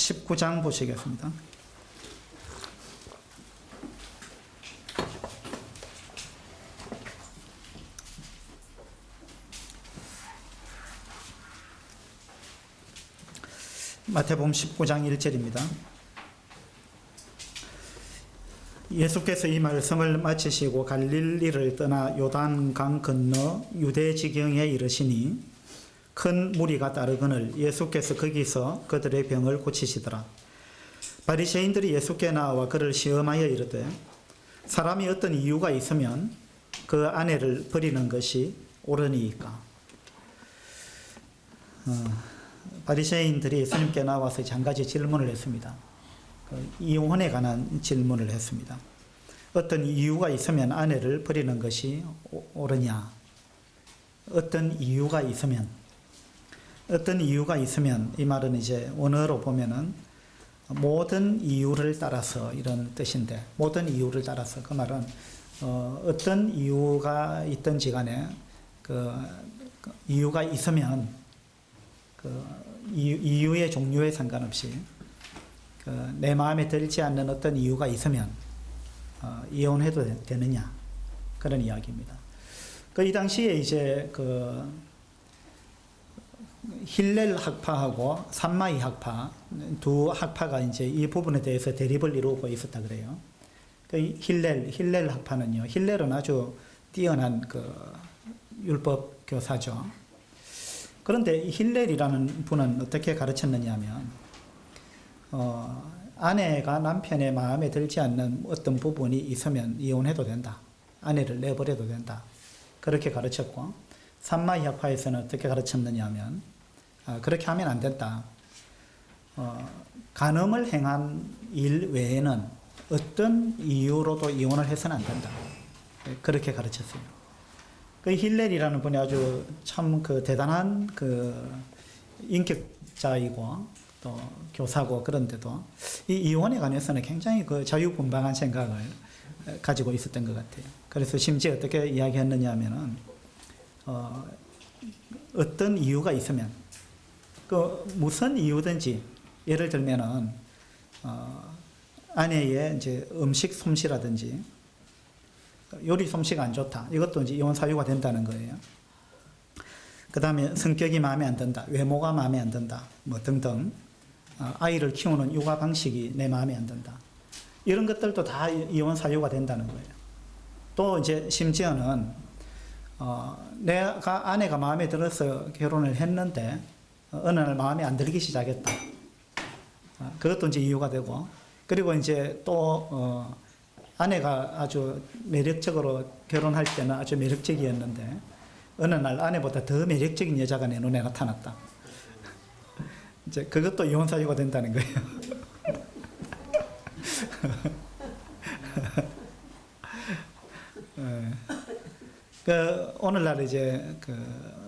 19장 보시겠습니다. 마태복음 19장 1절입니다. 예수께서 이 말씀을 마치시고 갈릴리를 떠나 요단강 건너 유대 지경에 이르시니 큰 무리가 따르거늘 예수께서 거기서 그들의 병을 고치시더라. 바리새인들이 예수께 나와 그를 시험하여 이르되 사람이 어떤 이유가 있으면 그 아내를 버리는 것이 옳으니이까. 바리새인들이 예수님께 나와서 한 가지 질문을 했습니다. 이혼에 관한 질문을 했습니다. 어떤 이유가 있으면 아내를 버리는 것이 옳으냐? 어떤 이유가 있으면 이 말은 이제 원어로 보면은 모든 이유를 따라서 이런 뜻인데, 모든 이유를 따라서 그 말은 어떤 이유가 있든지 간에 그 이유가 있으면 이유의 종류에 상관없이 내 마음에 들지 않는 어떤 이유가 있으면 이혼해도 되느냐, 그런 이야기입니다. 이 당시에 이제 힐렐 학파하고 삼마이 학파 두 학파가 이제 이 부분에 대해서 대립을 이루고 있었다 그래요. 힐렐 학파는요, 힐렐은 아주 뛰어난 율법 교사죠. 그런데 힐렐이라는 분은 어떻게 가르쳤느냐 하면 아내가 남편의 마음에 들지 않는 어떤 부분이 있으면 이혼해도 된다. 아내를 내버려도 된다. 그렇게 가르쳤고, 삼마이 학파에서는 어떻게 가르쳤느냐 하면 그렇게 하면 안 된다. 간음을 행한 일 외에는 어떤 이유로도 이혼을 해서는 안 된다. 그렇게 가르쳤어요. 힐렐이라는 분이 아주 참 대단한 인격자이고 또 교사고, 그런데도 이 이혼에 관해서는 굉장히 자유분방한 생각을 가지고 있었던 것 같아요. 그래서 심지어 어떻게 이야기했느냐 하면은 어떤 이유가 있으면 무슨 이유든지, 예를 들면은 아내의 이제 음식 솜씨라든지 요리 솜씨가 안 좋다, 이것도 이제 이혼 사유가 된다는 거예요. 그 다음에 성격이 마음에 안 든다, 외모가 마음에 안 든다, 뭐 등등, 아이를 키우는 육아 방식이 내 마음에 안 든다, 이런 것들도 다 이혼 사유가 된다는 거예요. 또 이제 심지어는 내가 아내가 마음에 들어서 결혼을 했는데 어느 날 마음에 안 들기 시작했다, 그것도 이제 이유가 되고, 그리고 이제 또 아내가 아주 매력적으로 결혼할 때는 아주 매력적이었는데 어느 날 아내보다 더 매력적인 여자가 내 눈에 나타났다. 이제 그것도 이혼 사유가 된다는 거예요. 오늘날 이제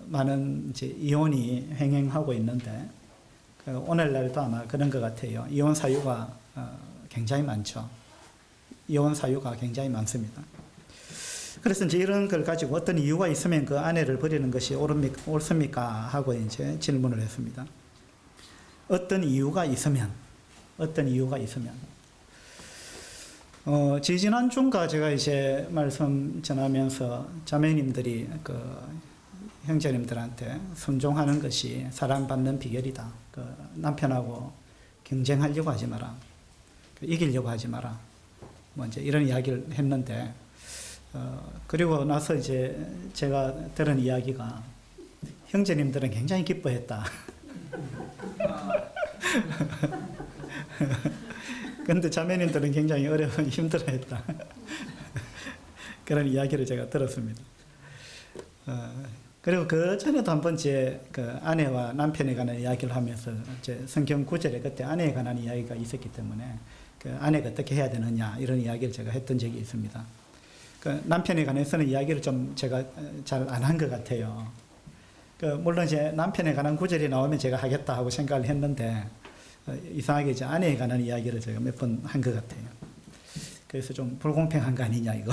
많은 이제 이혼이 횡행하고 있는데 오늘날도 아마 그런 것 같아요. 이혼 사유가 굉장히 많죠. 이혼 사유가 굉장히 많습니다. 그래서 이제 이런 걸 가지고 어떤 이유가 있으면 그 아내를 버리는 것이 옳습니까? 하고 이제 질문을 했습니다. 어떤 이유가 있으면. 지지난주인가 제가 이제 말씀 전하면서 자매님들이 형제님들한테 순종하는 것이 사랑받는 비결이다. 남편하고 경쟁하려고 하지 마라. 이기려고 하지 마라. 뭐 이제 이런 이야기를 했는데, 그리고 나서 이제 제가 들은 이야기가 형제님들은 굉장히 기뻐했다. 근데 자매님들은 굉장히 힘들어했다. 그런 이야기를 제가 들었습니다. 그리고 그 전에도 한 번째 아내와 남편에 관한 이야기를 하면서 이제 성경 구절에 그때 아내에 관한 이야기가 있었기 때문에 아내가 어떻게 해야 되느냐, 이런 이야기를 제가 했던 적이 있습니다. 남편에 관해서는 이야기를 좀 제가 잘 안 한 것 같아요. 물론 이제 남편에 관한 구절이 나오면 제가 하겠다 하고 생각을 했는데 이상하게 이제 아내에 관한 이야기를 제가 몇 번 한 것 같아요. 그래서 좀 불공평한 거 아니냐, 이거.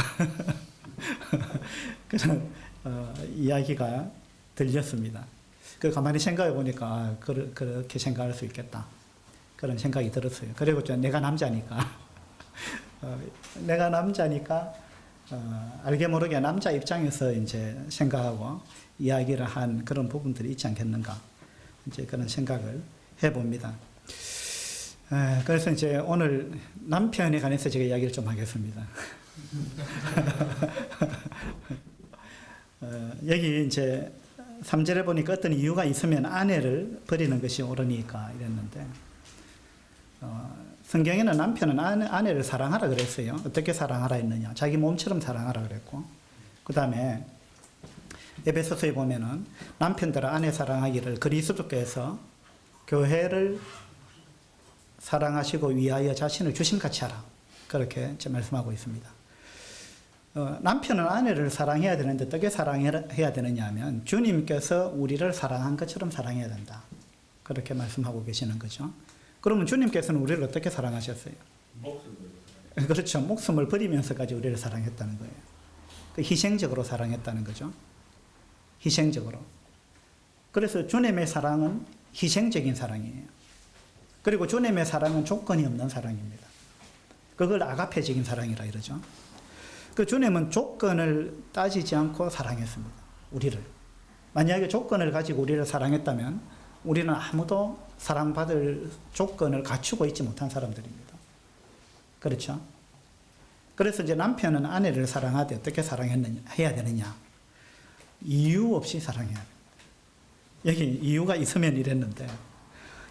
그런 이야기가 들렸습니다. 가만히 생각해 보니까 그렇게 생각할 수 있겠다. 그런 생각이 들었어요. 그리고 내가 남자니까 내가 남자니까 알게 모르게 남자 입장에서 이제 생각하고 이야기를 한 그런 부분들이 있지 않겠는가, 이제 그런 생각을 해봅니다. 그래서 이제 오늘 남편에 관해서 제가 이야기를 좀 하겠습니다. 여기 이제 3절에 보니까 어떤 이유가 있으면 아내를 버리는 것이 옳으니까 이랬는데, 성경에는 남편은 아내를 사랑하라 그랬어요. 어떻게 사랑하라 했느냐? 자기 몸처럼 사랑하라 그랬고, 그 다음에 에베소서에 보면은 남편들은 아내 사랑하기를 그리스도께서 교회를 사랑하시고 위하여 자신을 주심같이 하라, 그렇게 말씀하고 있습니다. 남편은 아내를 사랑해야 되는데 어떻게 사랑해야 되느냐 하면 주님께서 우리를 사랑한 것처럼 사랑해야 된다, 그렇게 말씀하고 계시는 거죠. 그러면 주님께서는 우리를 어떻게 사랑하셨어요? 그렇죠. 목숨을 버리면서까지 우리를 사랑했다는 거예요. 희생적으로 사랑했다는 거죠. 희생적으로. 그래서 주님의 사랑은 희생적인 사랑이에요. 그리고 주님의 사랑은 조건이 없는 사랑입니다. 그걸 아가페적인 사랑이라 이러죠. 그 주님은 조건을 따지지 않고 사랑했습니다. 우리를. 만약에 조건을 가지고 우리를 사랑했다면 우리는 아무도 사랑받을 조건을 갖추고 있지 못한 사람들입니다. 그렇죠? 그래서 이제 남편은 아내를 사랑하되 어떻게 해야 되느냐? 이유 없이 사랑해야 됩니다. 여기 이유가 있으면 이랬는데,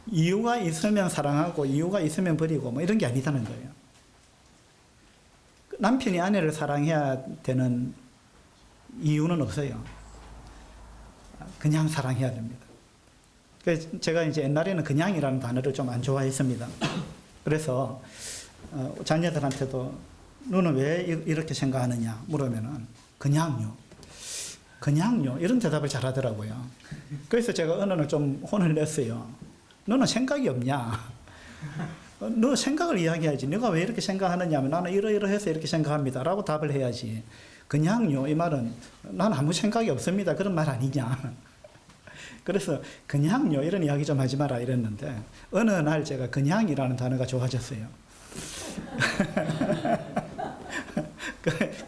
이유가 있으면 사랑하고 이유가 있으면 버리고 뭐 이런 게 아니다는 거예요. 남편이 아내를 사랑해야 되는 이유는 없어요. 그냥 사랑해야 됩니다. 그래서 제가 이제 옛날에는 그냥이라는 단어를 좀 안 좋아했습니다. 그래서 자녀들한테도 너는 왜 이렇게 생각하느냐 물으면은 그냥요 이런 대답을 잘하더라고요. 그래서 제가 어느 날 좀 혼을 냈어요. 너는 생각이 없냐? 너 생각을 이야기해야지. 네가 왜 이렇게 생각하느냐 하면 나는 이러이러해서 이렇게 생각합니다 라고 답을 해야지. 그냥요 이 말은 나는 아무 생각이 없습니다 그런 말 아니냐. 그래서 그냥요 이런 이야기 좀 하지 마라 이랬는데, 어느 날 제가 그냥이라는 단어가 좋아졌어요.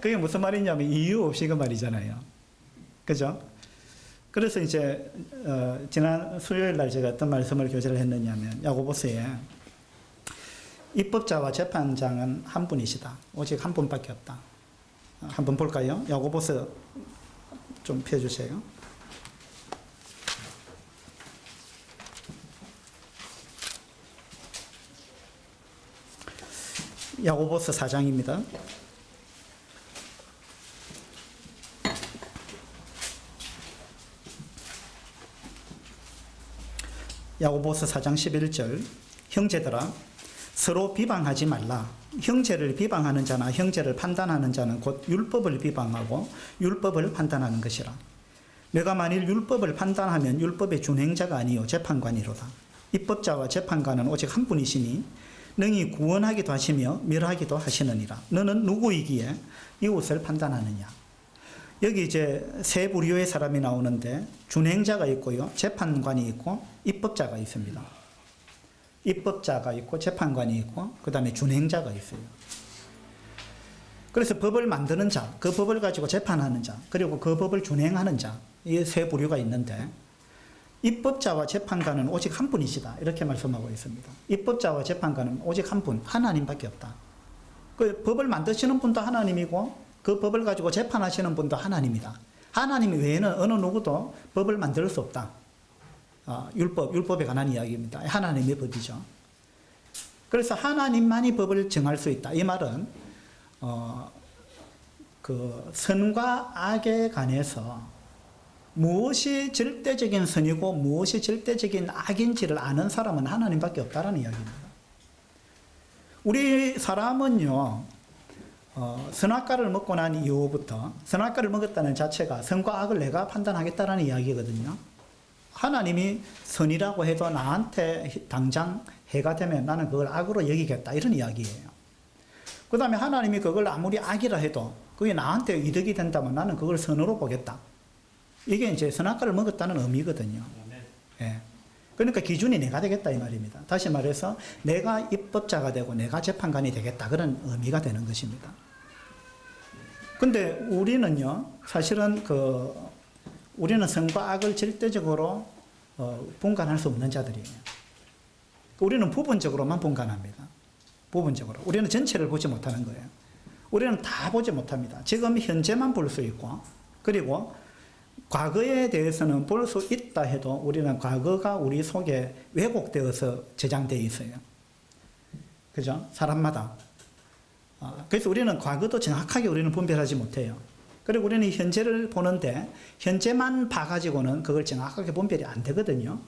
그게 무슨 말이냐면 이유 없이 그 말이잖아요. 그죠? 그래서 이제 지난 수요일 날 제가 어떤 말씀을 교제를 했느냐면, 야고보서에 입법자와 재판장은 한 분이시다. 오직 한 분밖에 없다. 한번 볼까요? 야고보서 좀 펴주세요. 야고보서 4장입니다. 야고보서 4장 11절, 형제들아 서로 비방하지 말라. 형제를 비방하는 자나 형제를 판단하는 자는 곧 율법을 비방하고 율법을 판단하는 것이라. 내가 만일 율법을 판단하면 율법의 준행자가 아니요 재판관이로다. 입법자와 재판관은 오직 한 분이시니 능히 구원하기도 하시며 멸하기도 하시느니라. 너는 누구이기에 이웃을 판단하느냐? 여기 이제 세 부류의 사람이 나오는데, 준행자가 있고요, 재판관이 있고 입법자가 있습니다. 입법자가 있고 재판관이 있고 그 다음에 준행자가 있어요. 그래서 법을 만드는 자, 그 법을 가지고 재판하는 자, 그리고 그 법을 준행하는 자, 이 세 부류가 있는데, 입법자와 재판관은 오직 한 분이시다 이렇게 말씀하고 있습니다. 입법자와 재판관은 오직 한 분, 하나님밖에 없다. 그 법을 만드시는 분도 하나님이고 그 법을 가지고 재판하시는 분도 하나님이다. 하나님 외에는 어느 누구도 법을 만들 수 없다. 율법에 관한 이야기입니다. 하나님의 법이죠. 그래서 하나님만이 법을 정할 수 있다. 이 말은 그 선과 악에 관해서 무엇이 절대적인 선이고 무엇이 절대적인 악인지를 아는 사람은 하나님밖에 없다라는 이야기입니다. 우리 사람은요, 선악과를 먹고 난 이후부터 선악과를 먹었다는 자체가 선과 악을 내가 판단하겠다라는 이야기거든요. 하나님이 선이라고 해도 나한테 당장 해가 되면 나는 그걸 악으로 여기겠다 이런 이야기예요. 그 다음에 하나님이 그걸 아무리 악이라 해도 그게 나한테 이득이 된다면 나는 그걸 선으로 보겠다. 이게 이제 선악과를 먹었다는 의미거든요. 예. 그러니까 기준이 내가 되겠다 이 말입니다. 다시 말해서 내가 입법자가 되고 내가 재판관이 되겠다 그런 의미가 되는 것입니다. 근데 우리는요, 사실은 우리는 선과 악을 절대적으로 분간할 수 없는 자들이에요. 우리는 부분적으로만 분간합니다. 부분적으로. 우리는 전체를 보지 못하는 거예요. 우리는 다 보지 못합니다. 지금 현재만 볼 수 있고, 그리고 과거에 대해서는 볼 수 있다 해도 우리는 과거가 우리 속에 왜곡되어서 저장되어 있어요. 그죠? 사람마다. 그래서 우리는 과거도 정확하게 우리는 분별하지 못해요. 그리고 우리는 현재를 보는데 현재만 봐가지고는 그걸 정확하게 분별이 안 되거든요.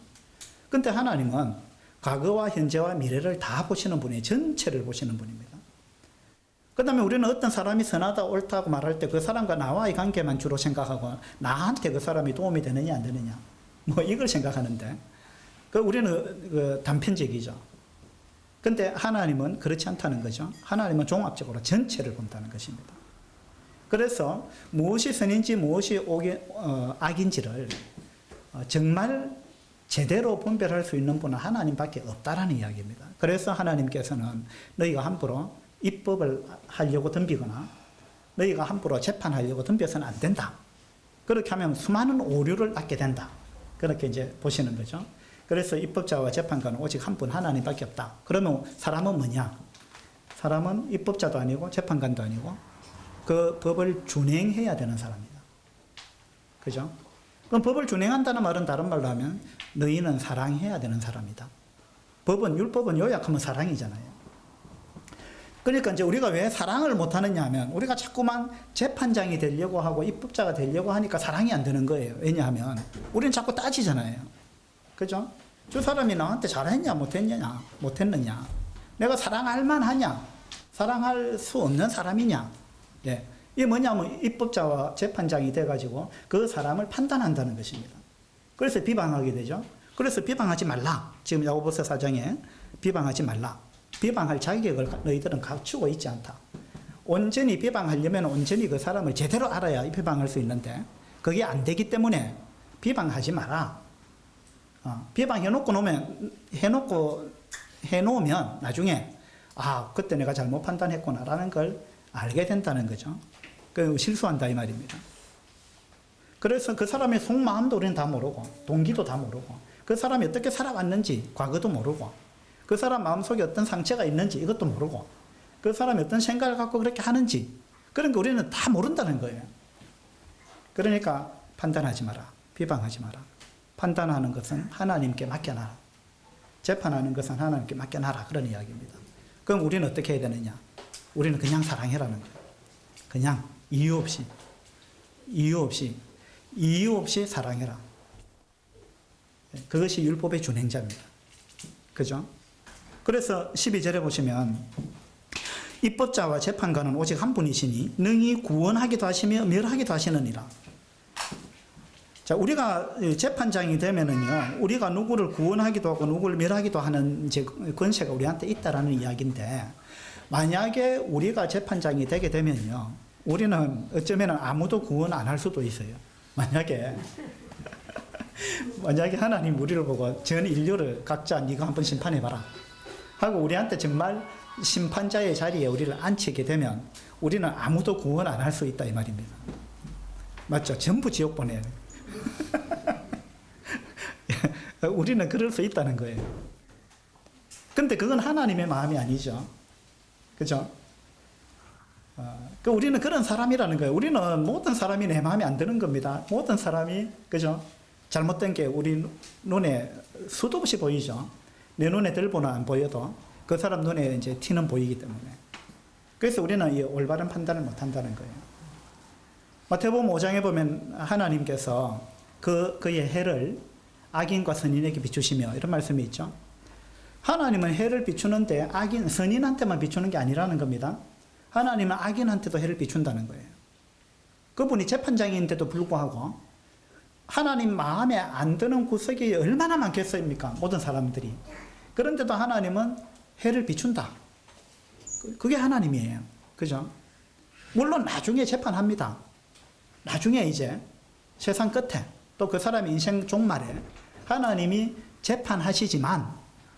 근데 하나님은 과거와 현재와 미래를 다 보시는 분이에요. 전체를 보시는 분입니다. 그 다음에 우리는 어떤 사람이 선하다 옳다고 말할 때 그 사람과 나와의 관계만 주로 생각하고 나한테 그 사람이 도움이 되느냐 안 되느냐 뭐 이걸 생각하는데 우리는 단편적이죠. 근데 하나님은 그렇지 않다는 거죠. 하나님은 종합적으로 전체를 본다는 것입니다. 그래서 무엇이 선인지 무엇이 악인지를 정말 제대로 분별할 수 있는 분은 하나님밖에 없다라는 이야기입니다. 그래서 하나님께서는 너희가 함부로 입법을 하려고 덤비거나 너희가 함부로 재판하려고 덤벼서는 안 된다. 그렇게 하면 수많은 오류를 낳게 된다. 그렇게 이제 보시는 거죠. 그래서 입법자와 재판관은 오직 한 분 하나님밖에 없다. 그러면 사람은 뭐냐? 사람은 입법자도 아니고 재판관도 아니고 그 법을 준행해야 되는 사람이다. 그죠? 그럼 법을 준행한다는 말은 다른 말로 하면 너희는 사랑해야 되는 사람이다. 율법은 요약하면 사랑이잖아요. 그러니까 이제 우리가 왜 사랑을 못하느냐 하면 우리가 자꾸만 재판장이 되려고 하고 입법자가 되려고 하니까 사랑이 안 되는 거예요. 왜냐하면 우리는 자꾸 따지잖아요. 그죠? 저 사람이 나한테 잘했냐 못했느냐 내가 사랑할 만하냐 사랑할 수 없는 사람이냐. 예. 이게 뭐냐면 입법자와 재판장이 돼가지고 그 사람을 판단한다는 것입니다. 그래서 비방하게 되죠. 그래서 비방하지 말라. 지금 야고보서 4장에 비방하지 말라. 비방할 자격을 너희들은 갖추고 있지 않다. 온전히 비방하려면 온전히 그 사람을 제대로 알아야 비방할 수 있는데 그게 안 되기 때문에 비방하지 마라. 해놓으면 나중에 그때 내가 잘못 판단했구나라는 걸 알게 된다는 거죠. 실수한다 이 말입니다. 그래서 그 사람의 속마음도 우리는 다 모르고 동기도 다 모르고 그 사람이 어떻게 살아왔는지 과거도 모르고 그 사람 마음속에 어떤 상처가 있는지 이것도 모르고 그 사람이 어떤 생각을 갖고 그렇게 하는지 그런 거 우리는 다 모른다는 거예요. 그러니까 판단하지 마라. 비방하지 마라. 판단하는 것은 하나님께 맡겨놔라. 재판하는 것은 하나님께 맡겨놔라. 그런 이야기입니다. 그럼 우리는 어떻게 해야 되느냐? 우리는 그냥 사랑해라는 거예요. 그냥 이유 없이 사랑해라. 그것이 율법의 준행자입니다. 그죠? 그래서 12절에 보시면 입법자와 재판관은 오직 한 분이시니 능히 구원하기도 하시며 멸하기도 하시느니라. 자, 우리가 재판장이 되면은요, 우리가 누구를 구원하기도 하고 누구를 멸하기도 하는 이제 권세가 우리한테 있다라는 이야기인데, 만약에 우리가 재판장이 되게 되면요, 우리는 어쩌면 아무도 구원 안 할 수도 있어요. 만약에 하나님 우리를 보고 전 인류를 각자 네가 한번 심판해봐라 하고 우리한테 정말 심판자의 자리에 우리를 앉히게 되면 우리는 아무도 구원 안 할 수 있다 이 말입니다. 맞죠? 전부 지옥 보내요. 우리는 그럴 수 있다는 거예요. 근데 그건 하나님의 마음이 아니죠. 그죠? 우리는 그런 사람이라는 거예요. 우리는 모든 사람이 내 마음에 안 드는 겁니다. 모든 사람이, 그죠? 잘못된 게 우리 눈에 수도 없이 보이죠. 내 눈에 들보는 안 보여도 그 사람 눈에 이제 티는 보이기 때문에. 그래서 우리는 이 올바른 판단을 못 한다는 거예요. 마태복음 5장에 보면 하나님께서 그의 해를 악인과 선인에게 비추시며 이런 말씀이 있죠. 하나님은 해를 비추는데 선인한테만 비추는 게 아니라는 겁니다. 하나님은 악인한테도 해를 비춘다는 거예요. 그분이 재판장인데도 불구하고 하나님 마음에 안 드는 구석이 얼마나 많겠습니까? 모든 사람들이. 그런데도 하나님은 해를 비춘다. 그게 하나님이에요. 그죠? 물론 나중에 재판합니다. 나중에 이제 세상 끝에 또 그 사람의 인생 종말에 하나님이 재판하시지만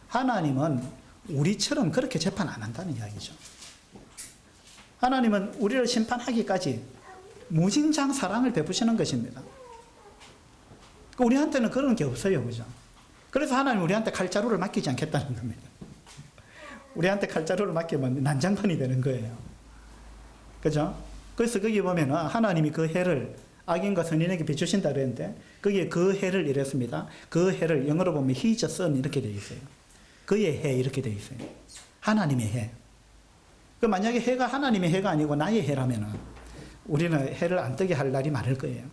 하나님은 우리처럼 그렇게 재판 안 한다는 이야기죠. 하나님은 우리를 심판하기까지 무진장 사랑을 베푸시는 것입니다. 우리한테는 그런 게 없어요. 그죠? 그래서 하나님 우리한테 칼자루를 맡기지 않겠다는 겁니다. 우리한테 칼자루를 맡기면 난장판이 되는 거예요. 그죠? 그래서 거기 보면 하나님이 그 해를 악인과 선인에게 비추신다 그랬는데 거기에 그 해를 이랬습니다. 그 해를 영어로 보면 His Son 이렇게 되어 있어요. 그의 해 이렇게 되어 있어요. 하나님의 해. 그 만약에 해가 하나님의 해가 아니고 나의 해라면은 우리는 해를 안 뜨게 할 날이 많을 거예요.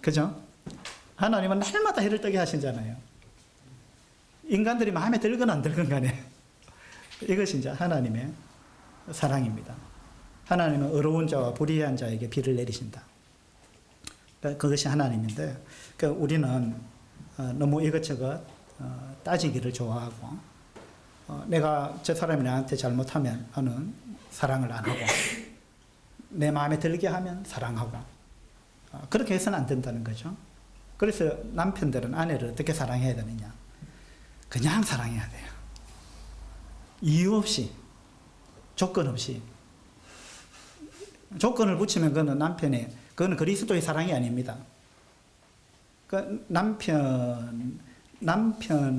그죠? 하나님은 날마다 해를 뜨게 하시잖아요. 인간들이 마음에 들건 안 들건 간에 이것이 이제 하나님의 사랑입니다. 하나님은 의로운 자와 불의한 자에게 비를 내리신다. 그것이 하나님인데 우리는 너무 이것저것 따지기를 좋아하고 내가 저 사람이 나한테 잘못하면 하는 사랑을 안 하고 내 마음에 들게 하면 사랑하고 그렇게 해서는 안 된다는 거죠. 그래서 남편들은 아내를 어떻게 사랑해야 되느냐? 그냥 사랑해야 돼요. 이유 없이, 조건 없이. 조건을 붙이면 그거는 그거는 그리스도의 사랑이 아닙니다. 그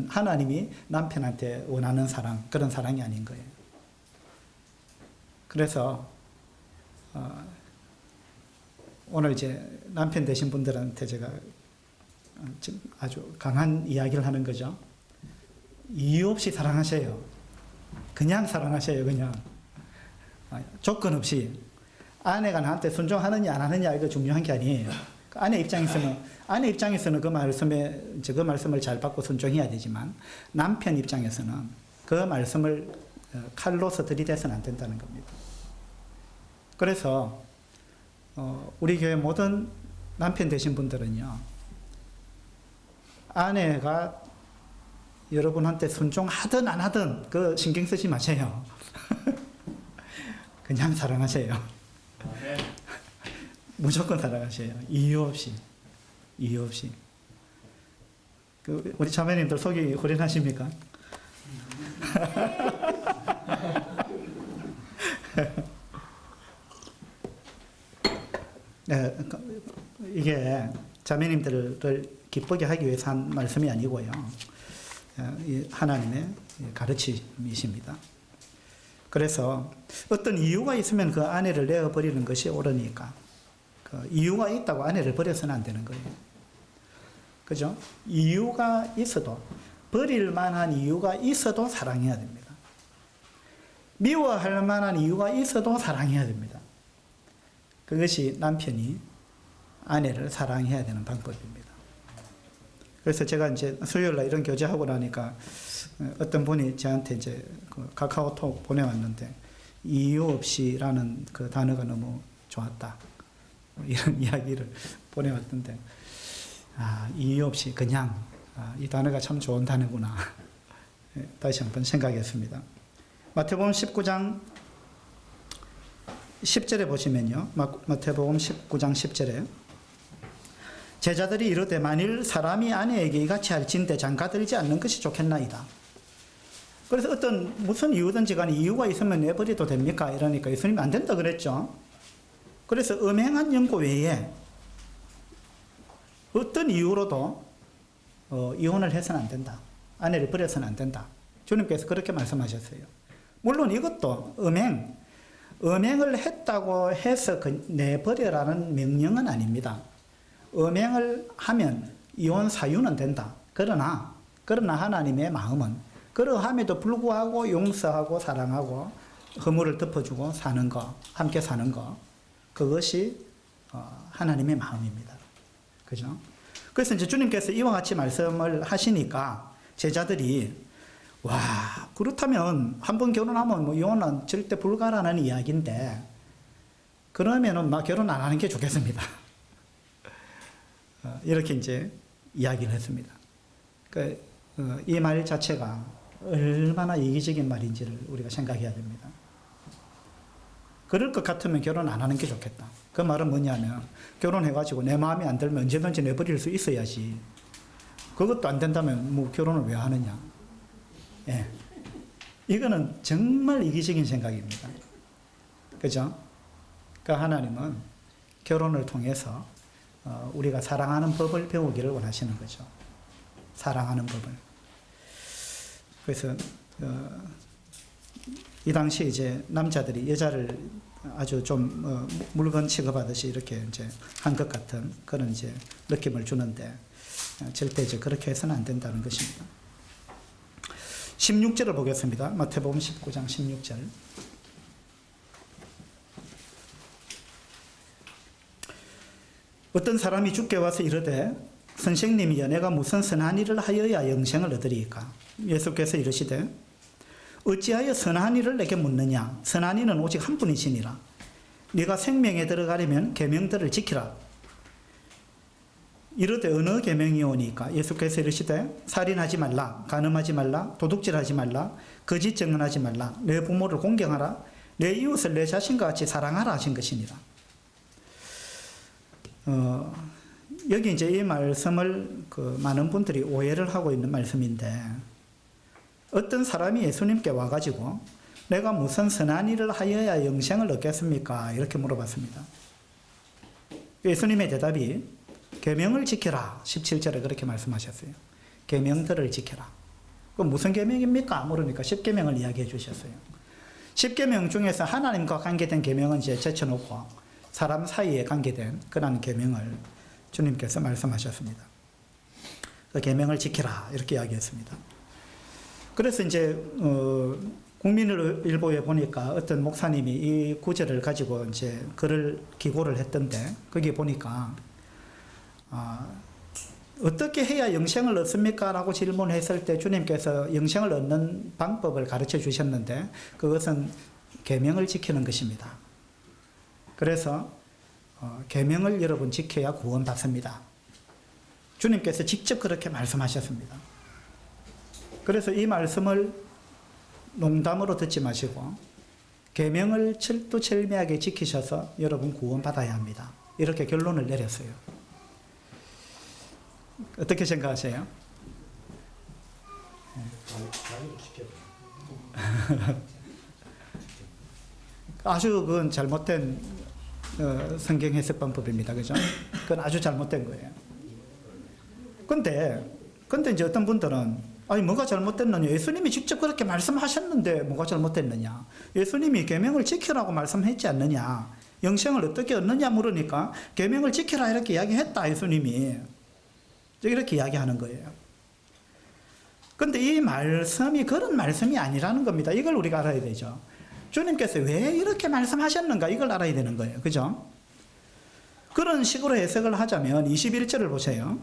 하나님이 남편한테 원하는 사랑, 그런 사랑이 아닌 거예요. 그래서, 오늘 이제 남편 되신 분들한테 제가 아주 강한 이야기를 하는 거죠. 이유 없이 사랑하세요. 그냥 사랑하세요, 그냥. 조건 없이. 아내가 나한테 순종하느냐 안 하느냐 이거 중요한 게 아니에요. 아내 입장에서는 그 말씀을 잘 받고 순종해야 되지만 남편 입장에서는 그 말씀을 칼로서 들이대서는 안 된다는 겁니다. 그래서 우리 교회 모든 남편 되신 분들은요, 아내가 여러분한테 순종하든 안 하든 그 신경 쓰지 마세요. 그냥 사랑하세요. 무조건 사랑하세요. 이유 없이. 우리 자매님들 속이 후련하십니까? 네, 이게 자매님들을 기쁘게 하기 위해서 한 말씀이 아니고요. 하나님의 가르침이십니다. 그래서 어떤 이유가 있으면 그 아내를 내어버리는 것이 옳으니까 그 이유가 있다고 아내를 버려서는 안 되는 거예요. 그죠? 이유가 있어도 버릴 만한 이유가 있어도 사랑해야 됩니다. 미워할 만한 이유가 있어도 사랑해야 됩니다. 그것이 남편이 아내를 사랑해야 되는 방법입니다. 그래서 제가 이제 수요일날 이런 교제하고 나니까 어떤 분이 저한테 이제 그 카카오톡 보내왔는데 이유 없이라는 그 단어가 너무 좋았다. 이런 이야기를 보내왔던데 이유 없이 그냥 이 단어가 참 좋은 단어구나. 다시 한번 생각했습니다. 마태복음 19장 10절에 보시면요. 마태복음 19장 10절에 제자들이 이르되 만일 사람이 아내에게 이같이 할진대 장가들지 않는 것이 좋겠나이다. 그래서 무슨 이유든지 간에 이유가 있으면 내버려도 됩니까? 이러니까 예수님이 안 된다 그랬죠. 그래서 음행한 연고 외에 어떤 이유로도 이혼을 해서는 안 된다. 아내를 버려서는 안 된다. 주님께서 그렇게 말씀하셨어요. 물론 이것도 음행을 했다고 해서 내버려라는 명령은 아닙니다. 음행을 하면 이혼 사유는 된다. 그러나 하나님의 마음은 그러함에도 불구하고 용서하고 사랑하고 허물을 덮어주고 사는 거, 함께 사는 거, 그것이 하나님의 마음입니다. 그죠? 그래서 이제 주님께서 이와 같이 말씀을 하시니까 제자들이 그렇다면 한 번 결혼하면 이혼은 절대 불가라는 이야기인데 그러면은 결혼 안 하는 게 좋겠습니다. 이렇게 이제 이야기를 했습니다. 이 말 자체가 얼마나 이기적인 말인지를 우리가 생각해야 됩니다. 그럴 것 같으면 결혼 안 하는 게 좋겠다. 그 말은 뭐냐면 결혼해가지고 내 마음에 안 들면 언제든지 내버릴 수 있어야지. 그것도 안 된다면 뭐 결혼을 왜 하느냐. 예. 이거는 정말 이기적인 생각입니다. 그죠? 그러니까 하나님은 결혼을 통해서 우리가 사랑하는 법을 배우기를 원하시는 거죠. 사랑하는 법을. 그래서 이 당시 이제 남자들이 여자를 아주 좀 물건 취급하듯이 이렇게 이제 한 것 같은 그런 이제 느낌을 주는데 절대 이제 그렇게 해서는 안 된다는 것입니다. 16절을 보겠습니다. 마태복음 19장 16절. 어떤 사람이 주께 와서 이르되 선생님이여 내가 무슨 선한 일을 하여야 영생을 얻으리이까? 예수께서 이르시되 어찌하여 선한 일을 내게 묻느냐? 선한 이는 오직 한 분이시니라. 네가 생명에 들어가려면 계명들을 지키라. 이르되 어느 계명이오니까? 예수께서 이르시되 살인하지 말라, 간음하지 말라, 도둑질하지 말라, 거짓 증언하지 말라, 내 부모를 공경하라, 내 이웃을 내 자신과 같이 사랑하라 하신 것이니라. 여기 이제 이 말씀을 많은 분들이 오해를 하고 있는 말씀인데, 어떤 사람이 예수님께 와가지고 내가 무슨 선한 일을 하여야 영생을 얻겠습니까? 이렇게 물어봤습니다. 예수님의 대답이 계명을 지켜라. 17절에 그렇게 말씀하셨어요. 계명들을 지켜라. 그 무슨 계명입니까? 물으니까 10계명을 이야기해 주셨어요. 10계명 중에서 하나님과 관계된 계명은 이제 제쳐놓고 사람 사이에 관계된 그런 계명을 주님께서 말씀하셨습니다. 그 계명을 지키라 이렇게 이야기했습니다. 그래서 이제 국민일보에 보니까 어떤 목사님이 이 구절을 가지고 이제 글을 기고를 했던데, 거기 보니까 어떻게 해야 영생을 얻습니까? 라고 질문했을 때 주님께서 영생을 얻는 방법을 가르쳐 주셨는데, 그것은 계명을 지키는 것입니다. 그래서 계명을 여러분 지켜야 구원받습니다. 주님께서 직접 그렇게 말씀하셨습니다. 그래서 이 말씀을 농담으로 듣지 마시고 계명을 철두철미하게 지키셔서 여러분 구원받아야 합니다. 이렇게 결론을 내렸어요. 어떻게 생각하세요? 아주 그건 잘못된 성경 해석 방법입니다. 그죠? 그건 아주 잘못된 거예요. 근데 이제 어떤 분들은 아니 뭐가 잘못됐느냐? 예수님이 직접 그렇게 말씀하셨는데 뭐가 잘못됐느냐? 예수님이 계명을 지키라고 말씀했지 않느냐? 영생을 어떻게 얻느냐 물으니까 계명을 지키라 이렇게 이야기했다 예수님이. 이렇게 이야기하는 거예요. 근데 이 말씀이 그런 말씀이 아니라는 겁니다. 이걸 우리가 알아야 되죠. 주님께서 왜 이렇게 말씀하셨는가 이걸 알아야 되는 거예요. 그죠? 그런 식으로 해석을 하자면 21절을 보세요.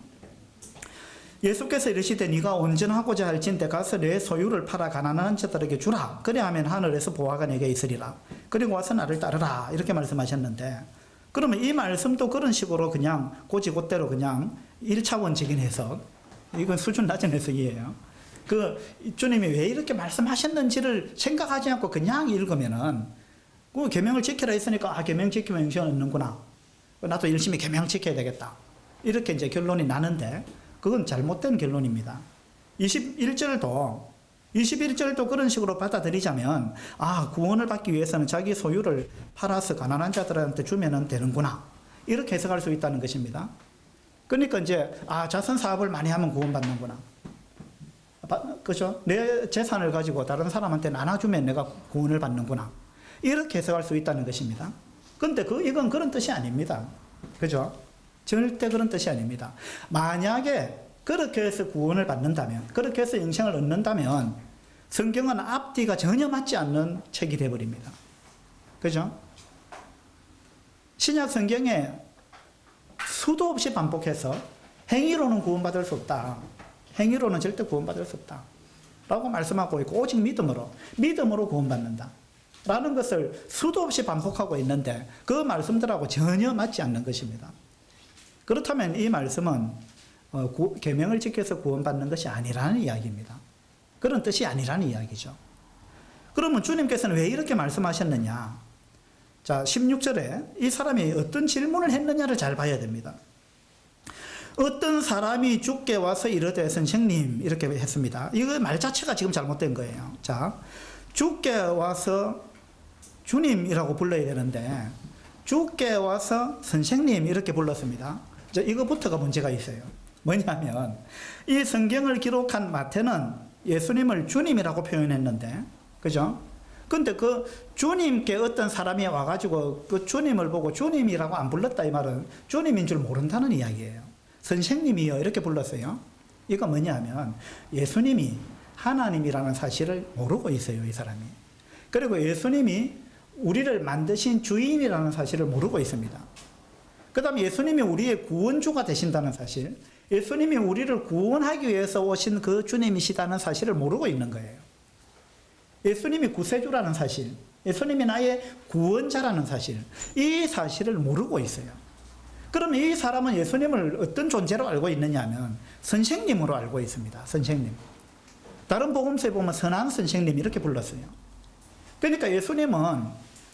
예수께서 이르시되 네가 온전하고자 할진대 가서 내 소유를 팔아 가난한 자들에게 주라. 그리하면 하늘에서 보화가 내게 있으리라. 그리고 와서 나를 따르라. 이렇게 말씀하셨는데, 그러면 이 말씀도 그런 식으로 그냥 곧이곧대로 그냥 1차원적인 해석, 이건 수준 낮은 해석이에요. 주님이 왜 이렇게 말씀하셨는지를 생각하지 않고 그냥 읽으면은 그 계명을 지키라 했으니까 계명 지키면 영생을 얻는구나. 나도 열심히 계명 지켜야 되겠다. 이렇게 이제 결론이 나는데 그건 잘못된 결론입니다. 21절도 그런 식으로 받아들이자면 구원을 받기 위해서는 자기 소유를 팔아서 가난한 자들한테 주면 되는구나. 이렇게 해석할 수 있다는 것입니다. 그러니까 이제 자선 사업을 많이 하면 구원받는구나. 그죠? 내 재산을 가지고 다른 사람한테 나눠주면 내가 구원을 받는구나. 이렇게 해석할 수 있다는 것입니다. 근데 이건 그런 뜻이 아닙니다. 그죠? 절대 그런 뜻이 아닙니다. 만약에 그렇게 해서 구원을 받는다면, 그렇게 해서 영생을 얻는다면 성경은 앞뒤가 전혀 맞지 않는 책이 되어버립니다. 그죠? 신약 성경에 수도 없이 반복해서 행위로는 구원받을 수 없다. 행위로는 절대 구원받을 수 없다. 라고 말씀하고 있고, 오직 믿음으로 구원받는다. 라는 것을 수도 없이 반복하고 있는데 그 말씀들하고 전혀 맞지 않는 것입니다. 그렇다면 이 말씀은 계명을 지켜서 구원받는 것이 아니라는 이야기입니다. 그런 뜻이 아니라는 이야기죠. 그러면 주님께서는 왜 이렇게 말씀하셨느냐? 자, 16절에 이 사람이 어떤 질문을 했느냐를 잘 봐야 됩니다. 어떤 사람이 주께 와서 이르되 선생님 이렇게 했습니다. 이거 말 자체가 지금 잘못된 거예요. 자, 주께 와서 주님이라고 불러야 되는데 주께 와서 선생님 이렇게 불렀습니다. 자, 이거부터가 문제가 있어요. 뭐냐면 이 성경을 기록한 마태는 예수님을 주님이라고 표현했는데, 그죠? 근데 그 주님께 어떤 사람이 와가지고 그 주님을 보고 주님이라고 안 불렀다, 이 말은 주님인 줄 모른다는 이야기예요. 선생님이요 이렇게 불렀어요. 이거 뭐냐면 예수님이 하나님이라는 사실을 모르고 있어요, 이 사람이. 그리고 예수님이 우리를 만드신 주인이라는 사실을 모르고 있습니다. 그 다음에 예수님이 우리의 구원주가 되신다는 사실, 예수님이 우리를 구원하기 위해서 오신 그 주님이시다는 사실을 모르고 있는 거예요. 예수님이 구세주라는 사실, 예수님이 나의 구원자라는 사실, 이 사실을 모르고 있어요. 그러면 이 사람은 예수님을 어떤 존재로 알고 있느냐 하면 선생님으로 알고 있습니다. 선생님. 다른 복음서에 보면 선한 선생님 이렇게 불렀어요. 그러니까 예수님은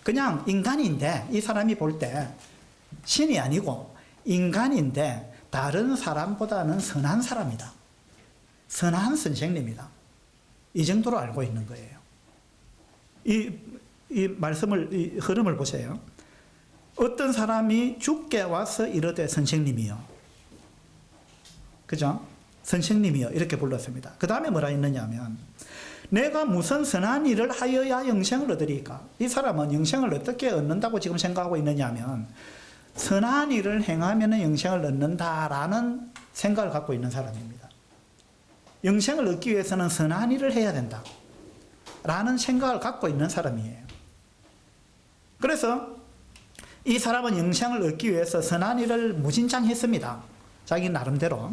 그냥 인간인데, 이 사람이 볼 때 신이 아니고 인간인데 다른 사람보다는 선한 사람이다. 선한 선생님이다. 이 정도로 알고 있는 거예요. 이 말씀을, 이 흐름을 보세요. 어떤 사람이 주께 와서 이르되 선생님이요. 그죠? 선생님이요. 이렇게 불렀습니다. 그 다음에 뭐라 했느냐 하면 내가 무슨 선한 일을 하여야 영생을 얻으리까? 이 사람은 영생을 어떻게 얻는다고 지금 생각하고 있느냐 하면 선한 일을 행하면 영생을 얻는다라는 생각을 갖고 있는 사람입니다. 영생을 얻기 위해서는 선한 일을 해야 된다 라는 생각을 갖고 있는 사람이에요. 그래서 이 사람은 영생을 얻기 위해서 선한 일을 무진장 했습니다. 자기 나름대로,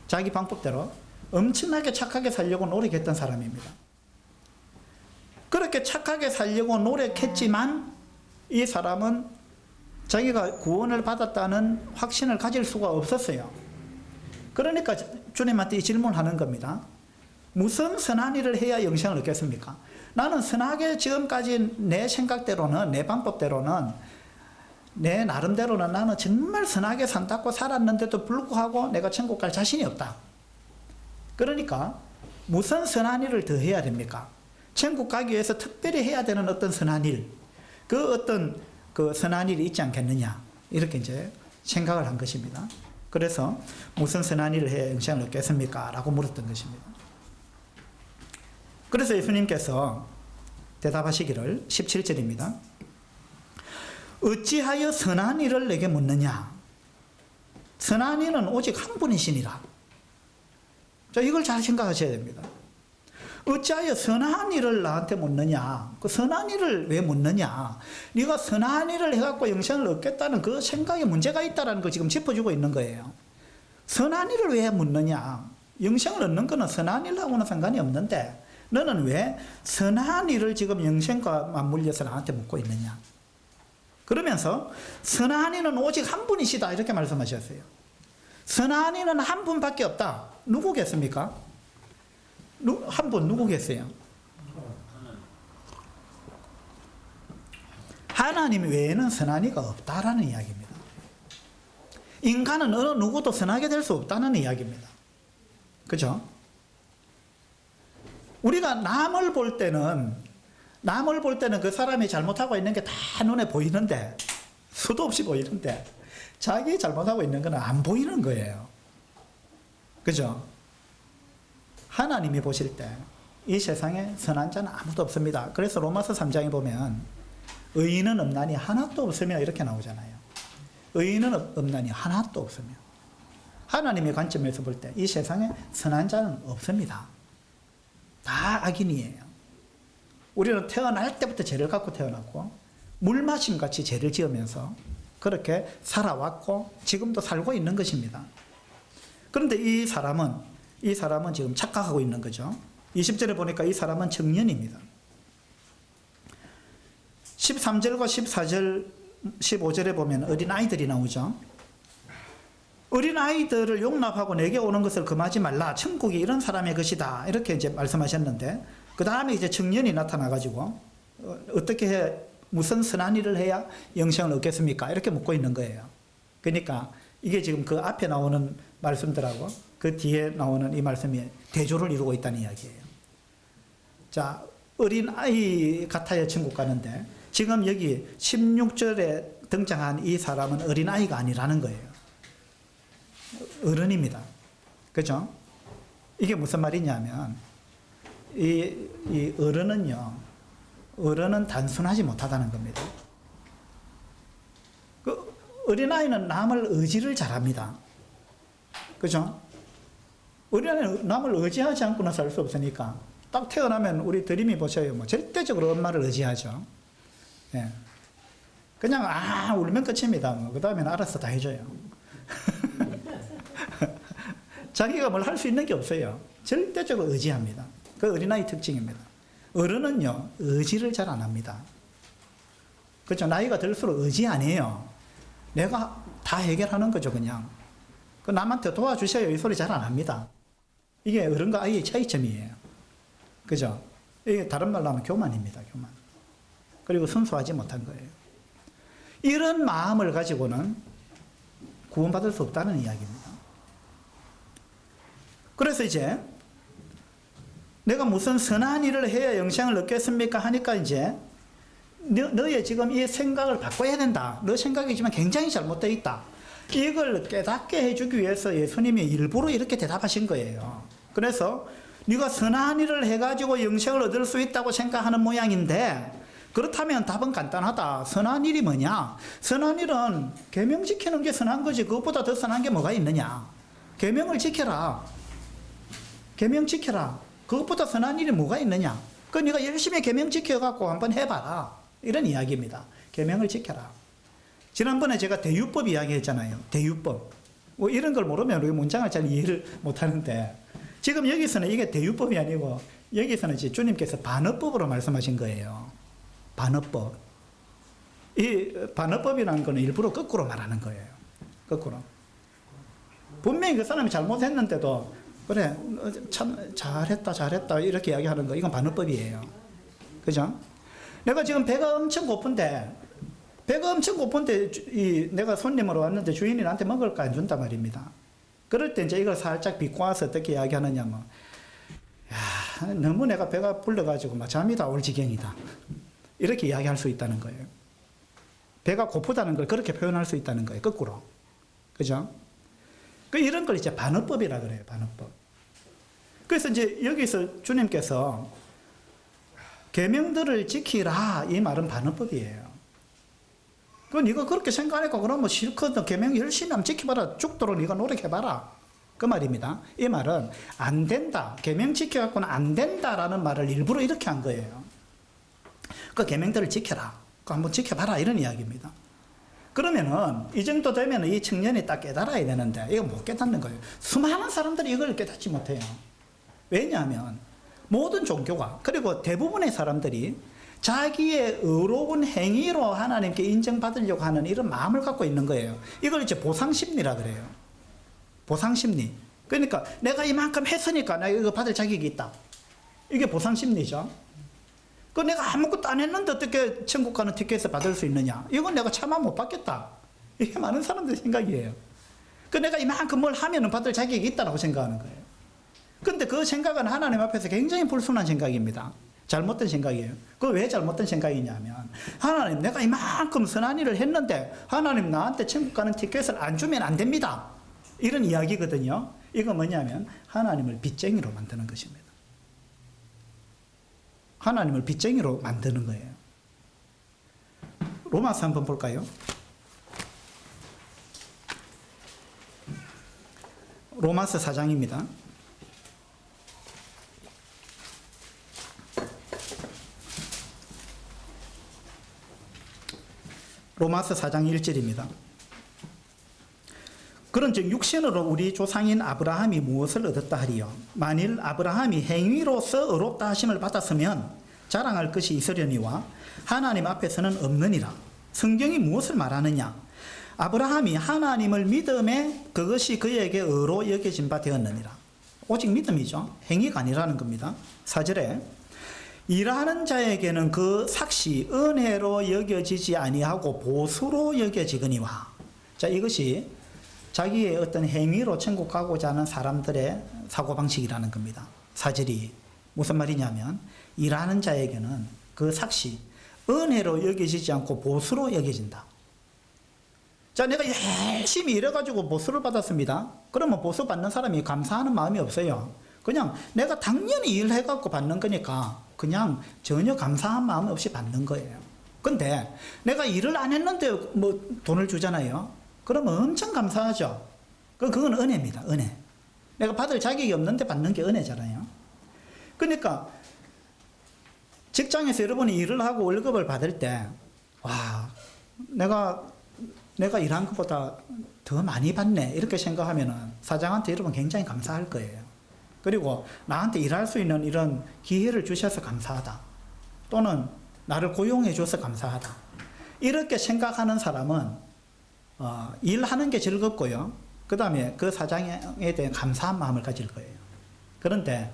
자기 방법대로 엄청나게 착하게 살려고 노력했던 사람입니다. 그렇게 착하게 살려고 노력했지만 이 사람은 자기가 구원을 받았다는 확신을 가질 수가 없었어요. 그러니까 주님한테 이 질문하는 겁니다. 무슨 선한 일을 해야 영생을 얻겠습니까? 나는 선하게 지금까지 내 생각대로는, 내 방법대로는, 내 나름대로는 나는 정말 선하게 산다고 살았는데도 불구하고 내가 천국 갈 자신이 없다. 그러니까 무슨 선한 일을 더 해야 됩니까? 천국 가기 위해서 특별히 해야 되는 어떤 선한 일, 그 어떤 그 선한 일이 있지 않겠느냐, 이렇게 이제 생각을 한 것입니다. 그래서 무슨 선한 일을 해야 영생을 얻겠습니까? 라고 물었던 것입니다. 그래서 예수님께서 대답하시기를 17절입니다. 어찌하여 선한 일을 내게 묻느냐? 선한 일은 오직 한 분이시니라. 자, 이걸 잘 생각하셔야 됩니다. 어찌하여 선한 일을 나한테 묻느냐? 그 선한 일을 왜 묻느냐? 네가 선한 일을 해갖고 영생을 얻겠다는 그 생각에 문제가 있다는 걸 지금 짚어주고 있는 거예요. 선한 일을 왜 묻느냐? 영생을 얻는 거는 선한 일하고는 상관이 없는데 너는 왜 선한 일을 지금 영생과 맞물려서 나한테 묻고 있느냐? 그러면서 선한 이는 오직 한 분이시다 이렇게 말씀하셨어요. 선한 이는 한 분밖에 없다. 누구겠습니까? 한 분 누구겠어요? 하나님 외에는 선한 이가 없다라는 이야기입니다. 인간은 어느 누구도 선하게 될 수 없다는 이야기입니다. 그죠? 우리가 남을 볼 때는 그 사람이 잘못하고 있는 게 다 눈에 보이는데, 수도 없이 보이는데, 자기 잘못하고 있는 건 안 보이는 거예요. 그죠? 하나님이 보실 때, 이 세상에 선한 자는 아무도 없습니다. 그래서 로마서 3장에 보면, 의인은 없나니 하나도 없으며 이렇게 나오잖아요. 의인은 없나니 하나도 없으며. 하나님의 관점에서 볼 때, 이 세상에 선한 자는 없습니다. 다 악인이에요. 우리는 태어날 때부터 죄를 갖고 태어났고 물마심 같이 죄를 지으면서 그렇게 살아왔고 지금도 살고 있는 것입니다. 그런데 이 사람은 지금 착각하고 있는 거죠. 20절에 보니까 이 사람은 청년입니다. 13절과 14절, 15절에 보면 어린아이들이 나오죠. 어린아이들을 용납하고 내게 오는 것을 금하지 말라. 천국이 이런 사람의 것이다. 이렇게 이제 말씀하셨는데 그 다음에 이제 청년이 나타나가지고 어떻게 해, 무슨 선한 일을 해야 영생을 얻겠습니까? 이렇게 묻고 있는 거예요. 그러니까 이게 지금 그 앞에 나오는 말씀들하고 그 뒤에 나오는 이 말씀이 대조를 이루고 있다는 이야기예요. 자, 어린 아이 같아야 천국 가는데 지금 여기 16절에 등장한 이 사람은 어린 아이가 아니라는 거예요. 어른입니다. 그죠? 이게 무슨 말이냐면 이 어른은 단순하지 못하다는 겁니다. 그 어린아이는 남을 의지를 잘합니다. 그죠? 어린아이는 남을 의지하지 않고는 살 수 없으니까 딱 태어나면 우리 드림이 보셔요. 뭐 절대적으로 엄마를 의지하죠. 예. 그냥 울면 끝입니다. 뭐. 그 다음에는 알아서 다 해줘요. 자기가 뭘 할 수 있는 게 없어요. 절대적으로 의지합니다. 그 어린아이 특징입니다. 어른은요, 의지를 잘 안 합니다. 그렇죠? 나이가 들수록 의지 안 해요. 내가 다 해결하는 거죠, 그냥. 그 남한테 도와주셔요. 이 소리 잘 안 합니다. 이게 어른과 아이의 차이점이에요. 그죠? 이게 다른 말로 하면 교만입니다, 교만. 그리고 순수하지 못한 거예요. 이런 마음을 가지고는 구원받을 수 없다는 이야기입니다. 그래서 이제 내가 무슨 선한 일을 해야 영생을 얻겠습니까? 하니까 이제 너의 지금 이 생각을 바꿔야 된다. 너 생각이 지금 굉장히 잘못되어 있다. 이걸 깨닫게 해주기 위해서 예수님이 일부러 이렇게 대답하신 거예요. 그래서 네가 선한 일을 해가지고 영생을 얻을 수 있다고 생각하는 모양인데 그렇다면 답은 간단하다. 선한 일이 뭐냐? 선한 일은 계명 지키는 게 선한 거지. 그것보다 더 선한 게 뭐가 있느냐? 계명을 지켜라. 계명 지켜라. 그것보다 선한 일이 뭐가 있느냐? 그 네가 열심히 계명 지켜갖고 한번 해봐라. 이런 이야기입니다. 계명을 지켜라. 지난번에 제가 대유법 이야기했잖아요. 대유법. 뭐 이런 걸 모르면 우리 문장을 잘 이해를 못하는데 지금 여기서는 이게 대유법이 아니고 여기서는 주님께서 반어법으로 말씀하신 거예요. 반어법. 이 반어법이라는 거는 일부러 거꾸로 말하는 거예요. 거꾸로. 분명히 그 사람이 잘못했는데도 그래 참 잘했다 이렇게 이야기하는 거 이건 반어법이에요. 그죠? 내가 지금 배가 엄청 고픈데 내가 손님으로 왔는데 주인이 나한테 먹을 거 안 준단 말입니다. 그럴 때 이제 이걸 살짝 비꼬아서 어떻게 이야기하느냐 뭐 야, 너무 내가 배가 불러가지고 막 잠이 다 올 지경이다. 이렇게 이야기할 수 있다는 거예요. 배가 고프다는 걸 그렇게 표현할 수 있다는 거예요. 거꾸로. 그죠? 이런 걸 이제 반어법이라 그래요. 반어법. 그래서 이제 여기서 주님께서 계명들을 지키라 이 말은 반어법이에요. 네가 그렇게 생각하니까 그러면 실컷 계명 열심히 한번 지켜봐라. 죽도록 네가 노력해봐라. 그 말입니다. 이 말은 안 된다. 계명 지켜갖고는 안 된다라는 말을 일부러 이렇게 한 거예요. 그 계명들을 지켜라. 그 한번 지켜봐라. 이런 이야기입니다. 그러면은 이 정도 되면 이 청년이 딱 깨달아야 되는데 이거 못 깨닫는 거예요. 수많은 사람들이 이걸 깨닫지 못해요. 왜냐하면 모든 종교가 그리고 대부분의 사람들이 자기의 의로운 행위로 하나님께 인정받으려고 하는 이런 마음을 갖고 있는 거예요. 이걸 이제 보상심리라 그래요. 보상심리. 그러니까 내가 이만큼 했으니까 내가 이거 받을 자격이 있다. 이게 보상심리죠. 내가 아무것도 안 했는데 어떻게 천국 가는 티켓을 받을 수 있느냐? 이건 내가 차마 못 받겠다. 이게 많은 사람들의 생각이에요. 내가 이만큼 뭘 하면 받을 자격이 있다고 생각하는 거예요. 근데 그 생각은 하나님 앞에서 굉장히 불순한 생각입니다. 잘못된 생각이에요. 왜 잘못된 생각이냐면 하나님 내가 이만큼 선한 일을 했는데 하나님 나한테 천국 가는 티켓을 안 주면 안 됩니다. 이런 이야기거든요. 이거 뭐냐면 하나님을 빚쟁이로 만드는 것입니다. 하나님을 빚쟁이로 만드는 거예요. 로마서 한번 볼까요? 로마서 4장입니다. 로마서 4장 1절입니다. 그런즉 육신으로 우리 조상인 아브라함이 무엇을 얻었다 하리요? 만일 아브라함이 행위로서 의롭다 하심을 받았으면 자랑할 것이 있으려니와 하나님 앞에서는 없느니라. 성경이 무엇을 말하느냐? 아브라함이 하나님을 믿음에 그것이 그에게 의로 여겨진 바 되었느니라. 오직 믿음이죠. 행위가 아니라는 겁니다. 4절에 일하는 자에게는 그 삭시 은혜로 여겨지지 아니하고 보수로 여겨지거니와. 자, 이것이 자기의 어떤 행위로 천국 가고자 하는 사람들의 사고방식이라는 겁니다. 사절이 무슨 말이냐면 일하는 자에게는 그 삭시, 은혜로 여겨지지 않고 보수로 여겨진다. 자, 내가 열심히 일해가지고 보수를 받았습니다. 그러면 보수 받는 사람이 감사하는 마음이 없어요. 그냥 내가 당연히 일해갖고 받는 거니까 그냥 전혀 감사한 마음 없이 받는 거예요. 근데 내가 일을 안 했는데 뭐 돈을 주잖아요. 그러면 엄청 감사하죠. 그건 은혜입니다. 은혜. 내가 받을 자격이 없는데 받는 게 은혜잖아요. 그러니까 직장에서 여러분이 일을 하고 월급을 받을 때, 와, 내가 일한 것보다 더 많이 받네 이렇게 생각하면은 사장한테 여러분 굉장히 감사할 거예요. 그리고 나한테 일할 수 있는 이런 기회를 주셔서 감사하다. 또는 나를 고용해 줘서 감사하다. 이렇게 생각하는 사람은 일하는 게 즐겁고요. 그 다음에 그 사장에 대한 감사한 마음을 가질 거예요. 그런데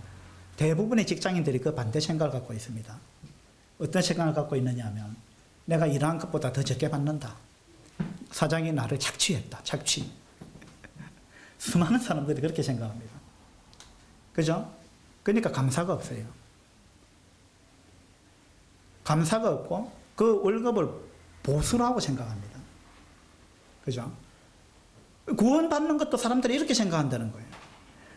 대부분의 직장인들이 그 반대 생각을 갖고 있습니다. 어떤 생각을 갖고 있느냐 하면 내가 일한 것보다 더 적게 받는다. 사장이 나를 착취했다. 착취. 수많은 사람들이 그렇게 생각합니다. 그죠? 그러니까 감사가 없어요. 감사가 없고 그 월급을 보수라고 생각합니다. 그죠? 구원받는 것도 사람들이 이렇게 생각한다는 거예요.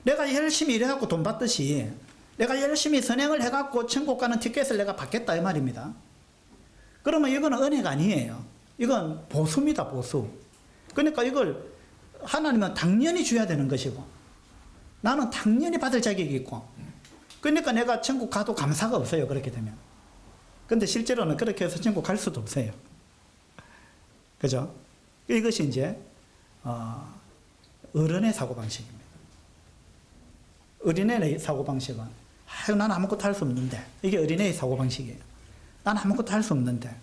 내가 열심히 일해갖고 돈 받듯이 내가 열심히 선행을 해갖고 천국 가는 티켓을 내가 받겠다 이 말입니다. 그러면 이거는 은혜가 아니에요. 이건 보수입니다. 보수. 그러니까 이걸 하나님은 당연히 줘야 되는 것이고 나는 당연히 받을 자격이 있고 그러니까 내가 천국 가도 감사가 없어요. 그렇게 되면. 근데 실제로는 그렇게 해서 천국 갈 수도 없어요. 그죠? 이것이 이제 어른의 사고방식입니다. 어린애의 사고방식은 난 아무것도 할 수 없는데 이게 어린애의 사고방식이에요. 난 아무것도 할 수 없는데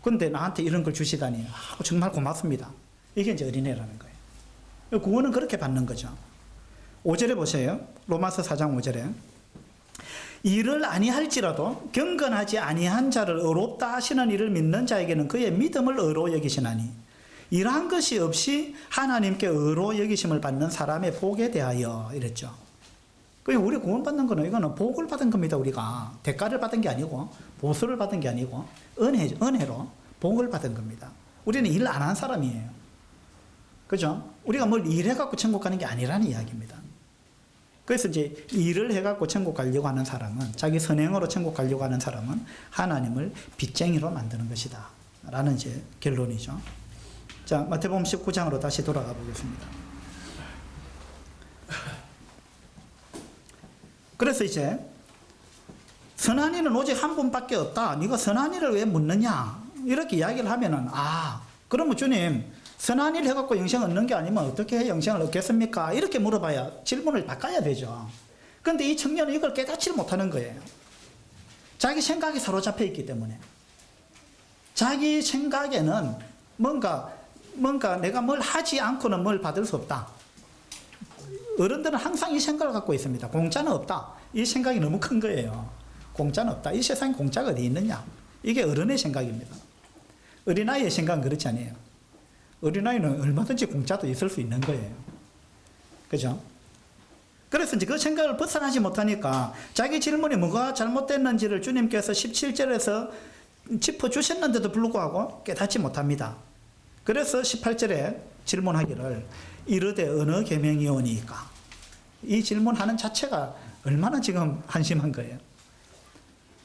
근데 나한테 이런 걸 주시다니 정말 고맙습니다. 이게 이제 어린애라는 거예요. 구원은 그렇게 받는 거죠. 5절에 보세요. 로마서 4장 5절에 일을 아니할지라도 경건하지 아니한 자를 의롭다 하시는 이를 믿는 자에게는 그의 믿음을 의로 여기시나니 일한 것이 없이 하나님께 의로 여기심을 받는 사람의 복에 대하여 이랬죠. 그냥 우리 구원받는 거는 이거는 복을 받은 겁니다. 우리가 대가를 받은 게 아니고 보수를 받은 게 아니고 은혜로 복을 받은 겁니다. 우리는 일 안 한 사람이에요. 그죠? 우리가 뭘 일해갖고 천국 가는 게 아니라는 이야기입니다. 그래서 이제 일을 해갖고 천국 가려고 하는 사람은 자기 선행으로 천국 가려고 하는 사람은 하나님을 빚쟁이로 만드는 것이다 라는 이제 결론이죠. 자, 마태복음 19장으로 다시 돌아가 보겠습니다. 그래서 이제 선한 이는 오직 한 분밖에 없다. 네가 선한 일을 왜 묻느냐? 이렇게 이야기를 하면은 그러면 주님 선한 일 해갖고 영생 얻는 게 아니면 어떻게 영생을 얻겠습니까? 이렇게 물어봐야 질문을 바꿔야 되죠. 그런데 이 청년은 이걸 깨닫지 못하는 거예요. 자기 생각이 사로잡혀 있기 때문에 자기 생각에는 뭔가 내가 뭘 하지 않고는 뭘 받을 수 없다. 어른들은 항상 이 생각을 갖고 있습니다. 공짜는 없다. 이 생각이 너무 큰 거예요. 공짜는 없다. 이 세상에 공짜가 어디 있느냐. 이게 어른의 생각입니다. 어린아이의 생각은 그렇지 않아요. 어린아이는 얼마든지 공짜도 있을 수 있는 거예요. 그죠? 그래서 이제 그 생각을 벗어나지 못하니까 자기 질문이 뭐가 잘못됐는지를 주님께서 17절에서 짚어주셨는데도 불구하고 깨닫지 못합니다. 그래서 18절에 질문하기를 이르되 어느 계명이오니까 이 질문하는 자체가 얼마나 지금 한심한 거예요.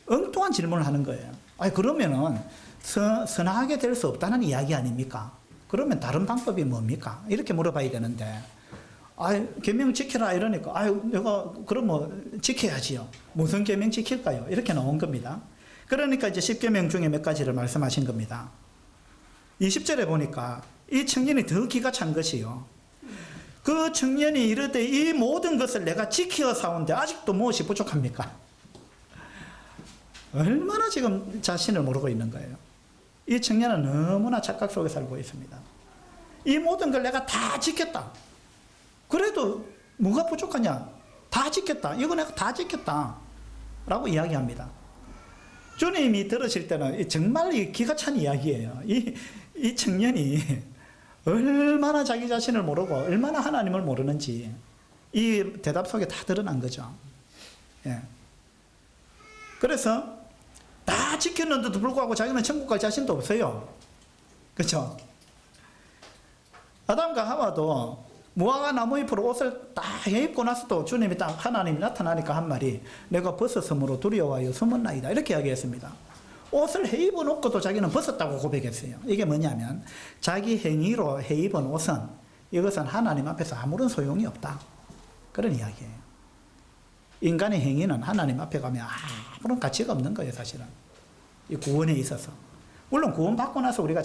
엉뚱한 질문을 하는 거예요. 그러면은 선하게 될 수 없다는 이야기 아닙니까? 그러면 다른 방법이 뭡니까? 이렇게 물어봐야 되는데 계명 지켜라 이러니까 내가 그러면 지켜야지요. 무슨 계명 지킬까요? 이렇게 나온 겁니다. 그러니까 이제 10계명 중에 몇 가지를 말씀하신 겁니다. 20절에 보니까 이 청년이 더 기가 찬 것이요. 그 청년이 이르되 이 모든 것을 내가 지켜 사온데 아직도 무엇이 부족합니까? 얼마나 지금 자신을 모르고 있는 거예요. 이 청년은 너무나 착각 속에 살고 있습니다. 이 모든 걸 내가 다 지켰다. 그래도 뭐가 부족하냐? 다 지켰다. 이거 내가 다 지켰다. 라고 이야기합니다. 주님이 들으실 때는 정말 기가 찬 이야기예요. 이 청년이 얼마나 자기 자신을 모르고 얼마나 하나님을 모르는지 이 대답 속에 다 드러난 거죠. 예. 그래서 다 지켰는데도 불구하고 자기는 천국 갈 자신도 없어요. 그렇죠? 아담과 하와도 무화과 나무 잎으로 옷을 딱 해입고 나서도 주님이 딱 하나님이 나타나니까 한 말이 내가 벗었으므로 두려워하여 숨었나이다 이렇게 이야기했습니다. 옷을 해입어 놓고도 자기는 벗었다고 고백했어요. 이게 뭐냐면 자기 행위로 해입은 옷은 이것은 하나님 앞에서 아무런 소용이 없다 그런 이야기예요. 인간의 행위는 하나님 앞에 가면 아무런 가치가 없는 거예요. 사실은 이 구원에 있어서 물론 구원받고 나서 우리가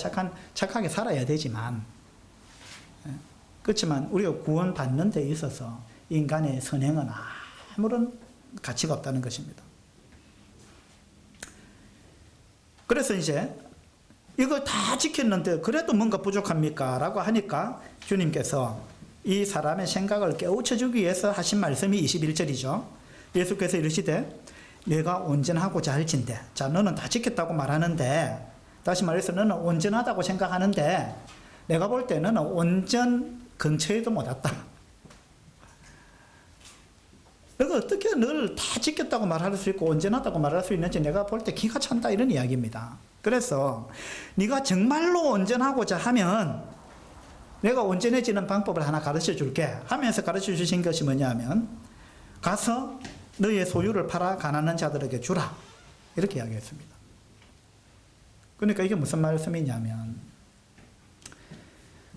착하게 살아야 되지만 그렇지만 우리가 구원받는 데 있어서 인간의 선행은 아무런 가치가 없다는 것입니다. 그래서 이제 이걸 다 지켰는데 그래도 뭔가 부족합니까? 라고 하니까 주님께서 이 사람의 생각을 깨우쳐주기 위해서 하신 말씀이 21절이죠. 예수께서 이르시되 내가 온전하고자 할진대. 자, 너는 다 지켰다고 말하는데 다시 말해서 너는 온전하다고 생각하는데 내가 볼 때 너는 온전 근처에도 못 왔다. 너가 어떻게 너를 다 지켰다고 말할 수 있고 온전하다고 말할 수 있는지 내가 볼 때 기가 찬다 이런 이야기입니다. 그래서 네가 정말로 온전하고자 하면 내가 온전해지는 방법을 하나 가르쳐 줄게 하면서 가르쳐 주신 것이 뭐냐면 가서 너의 소유를 팔아 가난한 자들에게 주라 이렇게 이야기했습니다. 그러니까 이게 무슨 말씀이냐면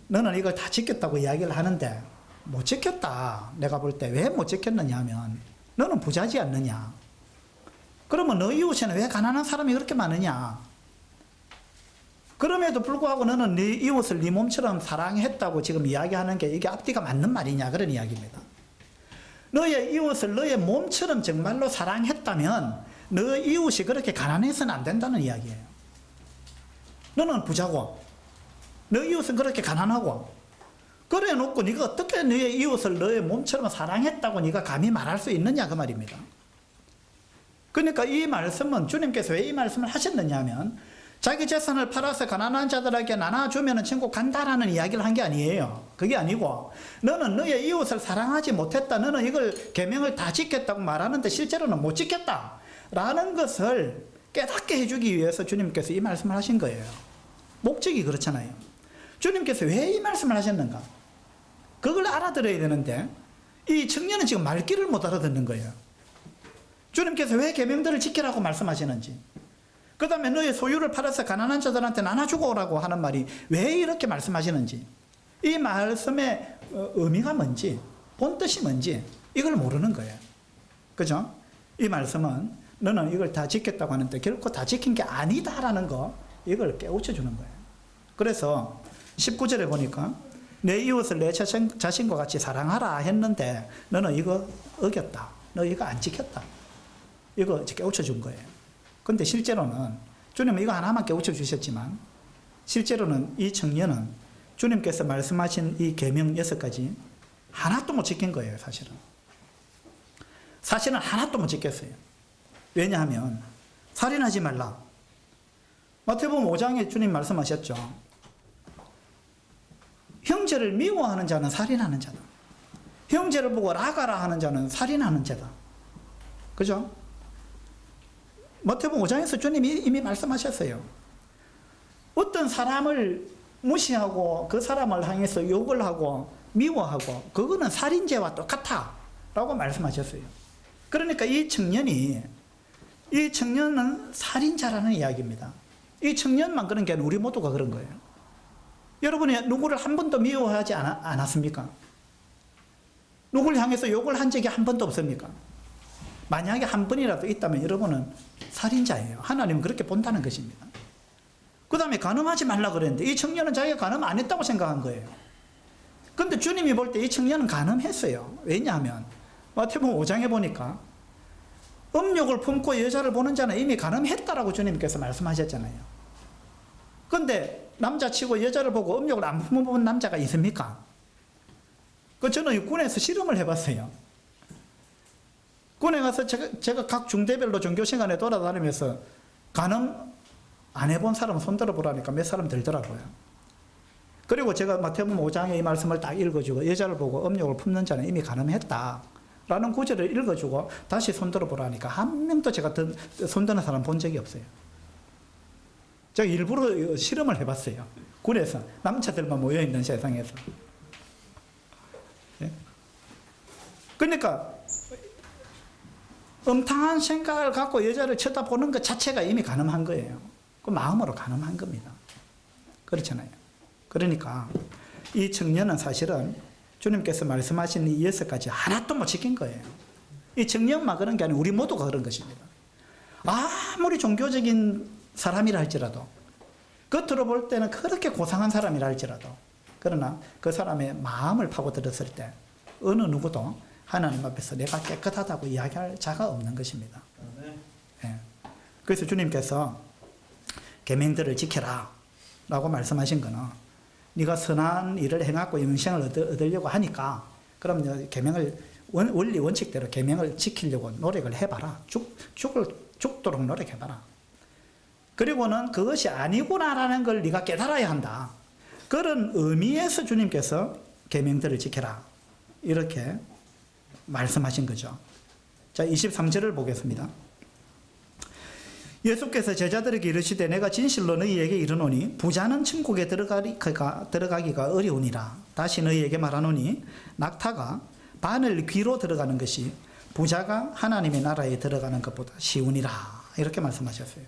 너는 이걸 다 지켰다고 이야기를 하는데 못 지켰다. 내가 볼 때 왜 못 지켰느냐 하면 너는 부자지 않느냐. 그러면 너 이웃에는 왜 가난한 사람이 그렇게 많으냐. 그럼에도 불구하고 너는 네 이웃을 네 몸처럼 사랑했다고 지금 이야기하는 게 이게 앞뒤가 맞는 말이냐 그런 이야기입니다. 너의 이웃을 너의 몸처럼 정말로 사랑했다면 너 이웃이 그렇게 가난해서는 안 된다는 이야기예요. 너는 부자고 너 이웃은 그렇게 가난하고 그래 놓고 네가 어떻게 너의 이웃을 너의 몸처럼 사랑했다고 네가 감히 말할 수 있느냐 그 말입니다. 그러니까 이 말씀은 주님께서 왜 이 말씀을 하셨느냐 하면 자기 재산을 팔아서 가난한 자들에게 나눠주면 천국 간다라는 이야기를 한 게 아니에요. 그게 아니고 너는 너의 이웃을 사랑하지 못했다. 너는 이걸 계명을 다 지켰다고 말하는데 실제로는 못 지켰다라는 것을 깨닫게 해주기 위해서 주님께서 이 말씀을 하신 거예요. 목적이 그렇잖아요. 주님께서 왜 이 말씀을 하셨는가? 그걸 알아들어야 되는데 이 청년은 지금 말귀를 못 알아듣는 거예요. 주님께서 왜 계명들을 지키라고 말씀하시는지 그 다음에 너의 소유를 팔아서 가난한 자들한테 나눠주고 오라고 하는 말이 왜 이렇게 말씀하시는지 이 말씀의 의미가 뭔지 본뜻이 뭔지 이걸 모르는 거예요. 그죠? 이 말씀은 너는 이걸 다 지켰다고 하는데 결코 다 지킨 게 아니다라는 거 이걸 깨우쳐 주는 거예요. 그래서 19절에 보니까 내 이웃을 내 자신과 같이 사랑하라 했는데 너는 이거 어겼다. 너 이거 안 지켰다. 이거 깨우쳐 준 거예요. 근데 실제로는 주님은 이거 하나만 깨우쳐 주셨지만 실제로는 이 청년은 주님께서 말씀하신 이 계명 6가지 하나도 못 지킨 거예요. 사실은 하나도 못 지켰어요. 왜냐하면 살인하지 말라. 마태복음 5장에 주님 말씀하셨죠. 형제를 미워하는 자는 살인하는 자다. 형제를 보고 나가라 하는 자는 살인하는 자다. 그죠? 마태복음 5장에서 주님이 이미 말씀하셨어요. 어떤 사람을 무시하고 그 사람을 향해서 욕을 하고 미워하고 그거는 살인죄와 똑같아 라고 말씀하셨어요. 그러니까 이 청년은 살인자라는 이야기입니다. 이 청년만 그런 게 아니라 우리 모두가 그런 거예요. 여러분이 누구를 한 번도 미워하지 않았습니까? 누구를 향해서 욕을 한 적이 한 번도 없습니까? 만약에 한 번이라도 있다면 여러분은 살인자예요. 하나님은 그렇게 본다는 것입니다. 그 다음에 간음하지 말라 그랬는데 이 청년은 자기가 간음 안 했다고 생각한 거예요. 그런데 주님이 볼 때 이 청년은 간음했어요. 왜냐하면 마태복음 5장에 보니까 음욕을 품고 여자를 보는 자는 이미 간음했다라고 주님께서 말씀하셨잖아요. 그런데 남자치고 여자를 보고 음욕을 안 품어본 남자가 있습니까? 저는 군에서 실험을 해봤어요. 군에 가서 제가 각 중대별로 종교 시간에 돌아다니면서 간음 안 해본 사람 손 들어보라니까 몇 사람 들더라고요. 그리고 제가 마태복음 5장의 이 말씀을 딱 읽어주고 여자를 보고 음욕을 품는 자는 이미 가늠했다 라는 구절을 읽어주고 다시 손들어 보라니까 한 명도 제가 손드는 사람 본 적이 없어요. 제가 일부러 실험을 해봤어요. 군에서 남자들만 모여있는 세상에서. 예? 그러니까 음탕한 생각을 갖고 여자를 쳐다보는 것 자체가 이미 가늠한 거예요. 그 마음으로 가늠한 겁니다. 그렇잖아요. 그러니까 이 청년은 사실은 주님께서 말씀하신 이 6가지 하나도 못 지킨 거예요. 이 청년만 그런 게 아니고 우리 모두가 그런 것입니다. 아무리 종교적인 사람이라 할지라도 겉으로 볼 때는 그렇게 고상한 사람이라 할지라도 그러나 그 사람의 마음을 파고들었을 때 어느 누구도 하나님 앞에서 내가 깨끗하다고 이야기할 자가 없는 것입니다. 예. 그래서 주님께서 계명들을 지켜라 라고 말씀하신 거는 네가 선한 일을 행하고 영생을 얻으려고 하니까 그럼 계명을 원리 원칙대로 계명을 지키려고 노력을 해봐라. 죽도록 노력해봐라. 그리고는 그것이 아니구나라는 걸 네가 깨달아야 한다. 그런 의미에서 주님께서 계명들을 지켜라 이렇게 말씀하신 거죠. 자, 23절을 보겠습니다. 예수께서 제자들에게 이르시되 내가 진실로 너희에게 이르노니 부자는 천국에 들어가기가 어려우니라. 다시 너희에게 말하노니 낙타가 바늘 귀로 들어가는 것이 부자가 하나님의 나라에 들어가는 것보다 쉬우니라. 이렇게 말씀하셨어요.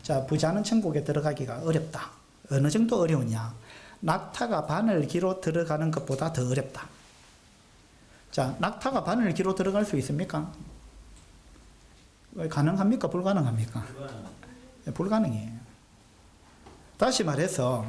자, 부자는 천국에 들어가기가 어렵다. 어느 정도 어려우냐? 낙타가 바늘 귀로 들어가는 것보다 더 어렵다. 자, 낙타가 바늘 귀로 들어갈 수 있습니까? 가능합니까? 불가능합니까? 불가능해요. 다시 말해서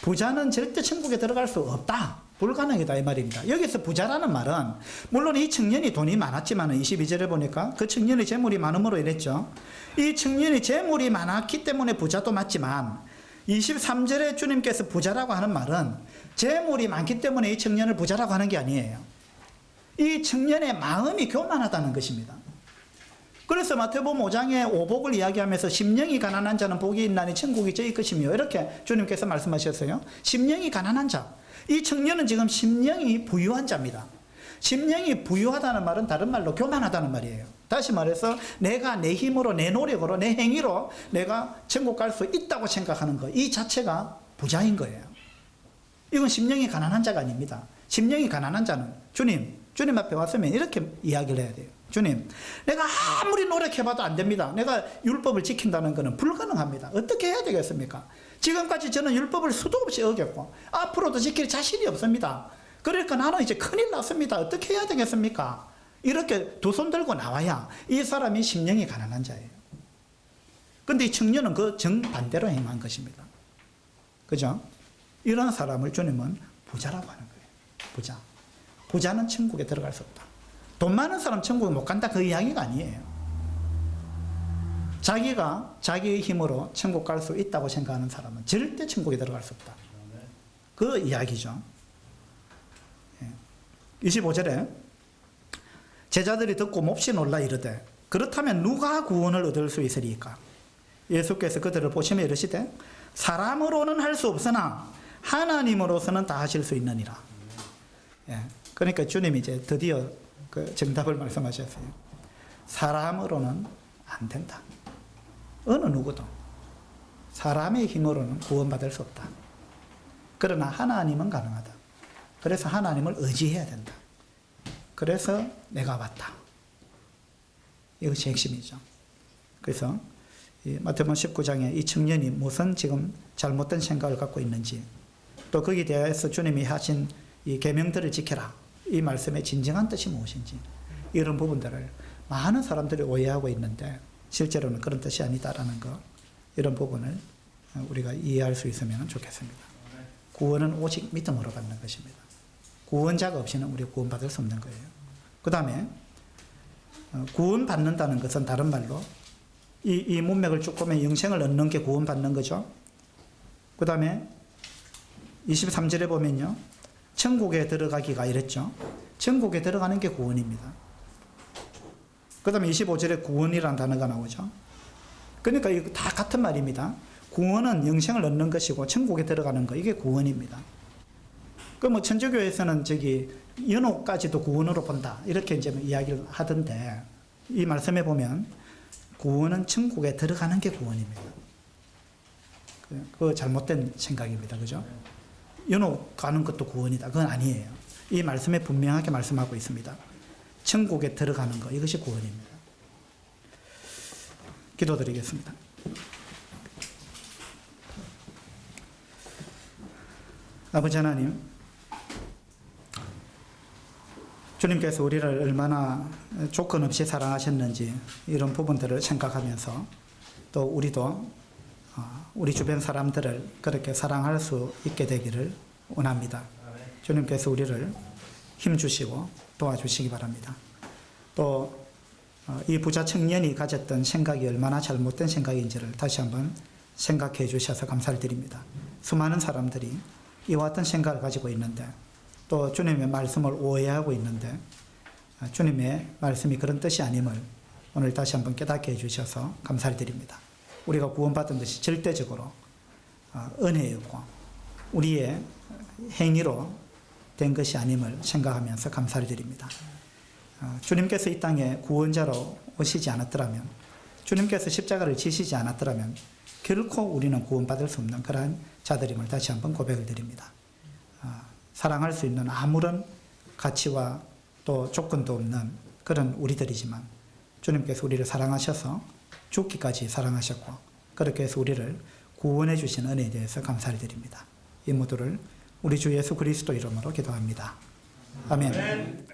부자는 절대 천국에 들어갈 수 없다. 불가능이다 이 말입니다. 여기서 부자라는 말은 물론 이 청년이 돈이 많았지만 22절에 보니까 그 청년이 재물이 많음으로 이랬죠. 이 청년이 재물이 많았기 때문에 부자도 맞지만 23절에 주님께서 부자라고 하는 말은 재물이 많기 때문에 이 청년을 부자라고 하는 게 아니에요. 이 청년의 마음이 교만하다는 것입니다. 그래서 마태복음 5장의 오복을 이야기하면서 심령이 가난한 자는 복이 있나니 천국이 저희 것이며 이렇게 주님께서 말씀하셨어요. 심령이 가난한 자. 이 청년은 지금 심령이 부유한 자입니다. 심령이 부유하다는 말은 다른 말로 교만하다는 말이에요. 다시 말해서 내가 내 힘으로 내 노력으로 내 행위로 내가 천국 갈 수 있다고 생각하는 것, 이 자체가 부자인 거예요. 이건 심령이 가난한 자가 아닙니다. 심령이 가난한 자는 주님 앞에 왔으면 이렇게 이야기를 해야 돼요. 주님, 내가 아무리 노력해봐도 안 됩니다. 내가 율법을 지킨다는 것은 불가능합니다. 어떻게 해야 되겠습니까? 지금까지 저는 율법을 수도 없이 어겼고 앞으로도 지킬 자신이 없습니다. 그러니까 나는 이제 큰일 났습니다. 어떻게 해야 되겠습니까? 이렇게 두 손 들고 나와야 이 사람이 심령이 가난한 자예요. 그런데 이 청년은 그 정반대로 행한 것입니다. 그죠? 이런 사람을 주님은 부자라고 하는 거예요. 부자. 부자는 천국에 들어갈 수 없다. 돈 많은 사람 천국에 못 간다 그 이야기가 아니에요. 자기가 자기의 힘으로 천국 갈 수 있다고 생각하는 사람은 절대 천국에 들어갈 수 없다. 그 이야기죠. 25절에 제자들이 듣고 몹시 놀라 이르되 그렇다면 누가 구원을 얻을 수 있으리까? 예수께서 그들을 보시며 이르시되 사람으로는 할 수 없으나 하나님으로서는 다 하실 수 있느니라. 그러니까 주님이 이제 드디어 그 정답을 말씀하셨어요. 사람으로는 안 된다. 어느 누구도 사람의 힘으로는 구원받을 수 없다. 그러나 하나님은 가능하다. 그래서 하나님을 의지해야 된다. 그래서 내가 왔다. 이것이 핵심이죠. 그래서 마태복음 19장에 이 청년이 무슨 지금 잘못된 생각을 갖고 있는지 또 거기에 대해서 주님이 하신 이 계명들을 지켜라. 이 말씀의 진정한 뜻이 무엇인지 이런 부분들을 많은 사람들이 오해하고 있는데 실제로는 그런 뜻이 아니다라는 것, 이런 부분을 우리가 이해할 수 있으면 좋겠습니다. 구원은 오직 믿음으로 받는 것입니다. 구원자가 없이는 우리가 구원받을 수 없는 거예요. 그 다음에 구원받는다는 것은 다른 말로 이 문맥을 쭉 보면 영생을 얻는 게 구원받는 거죠. 그 다음에 23절에 보면요, 천국에 들어가기가 이랬죠. 천국에 들어가는 게 구원입니다. 그 다음에 25절에 구원이라는 단어가 나오죠. 그러니까 이거 다 같은 말입니다. 구원은 영생을 얻는 것이고 천국에 들어가는 거, 이게 구원입니다. 그 뭐 천주교에서는 연옥까지도 구원으로 본다, 이렇게 이제 이야기를 하던데, 이 말씀에 보면 구원은 천국에 들어가는 게 구원입니다. 그 잘못된 생각입니다. 그죠? 연옥 가는 것도 구원이다, 그건 아니에요. 이 말씀에 분명하게 말씀하고 있습니다. 천국에 들어가는 것, 이것이 구원입니다. 기도드리겠습니다. 아버지 하나님, 주님께서 우리를 얼마나 조건 없이 사랑하셨는지 이런 부분들을 생각하면서 또 우리도 우리 주변 사람들을 그렇게 사랑할 수 있게 되기를 원합니다. 주님께서 우리를 힘주시고 도와주시기 바랍니다. 또 이 부자 청년이 가졌던 생각이 얼마나 잘못된 생각인지를 다시 한번 생각해 주셔서 감사를 드립니다. 수많은 사람들이 이와 같은 생각을 가지고 있는데, 또 주님의 말씀을 오해하고 있는데, 주님의 말씀이 그런 뜻이 아님을 오늘 다시 한번 깨닫게 해주셔서 감사를 드립니다. 우리가 구원받은 것이 절대적으로 은혜였고 우리의 행위로 된 것이 아님을 생각하면서 감사를 드립니다. 주님께서 이 땅에 구원자로 오시지 않았더라면, 주님께서 십자가를 지시지 않았더라면 결코 우리는 구원받을 수 없는 그러한 자들임을 다시 한번 고백을 드립니다. 사랑할 수 있는 아무런 가치와 또 조건도 없는 그런 우리들이지만 주님께서 우리를 사랑하셔서 죽기까지 사랑하셨고, 그렇게 해서 우리를 구원해 주신 은혜에 대해서 감사를 드립니다. 이 모두를 우리 주 예수 그리스도 이름으로 기도합니다. 아멘.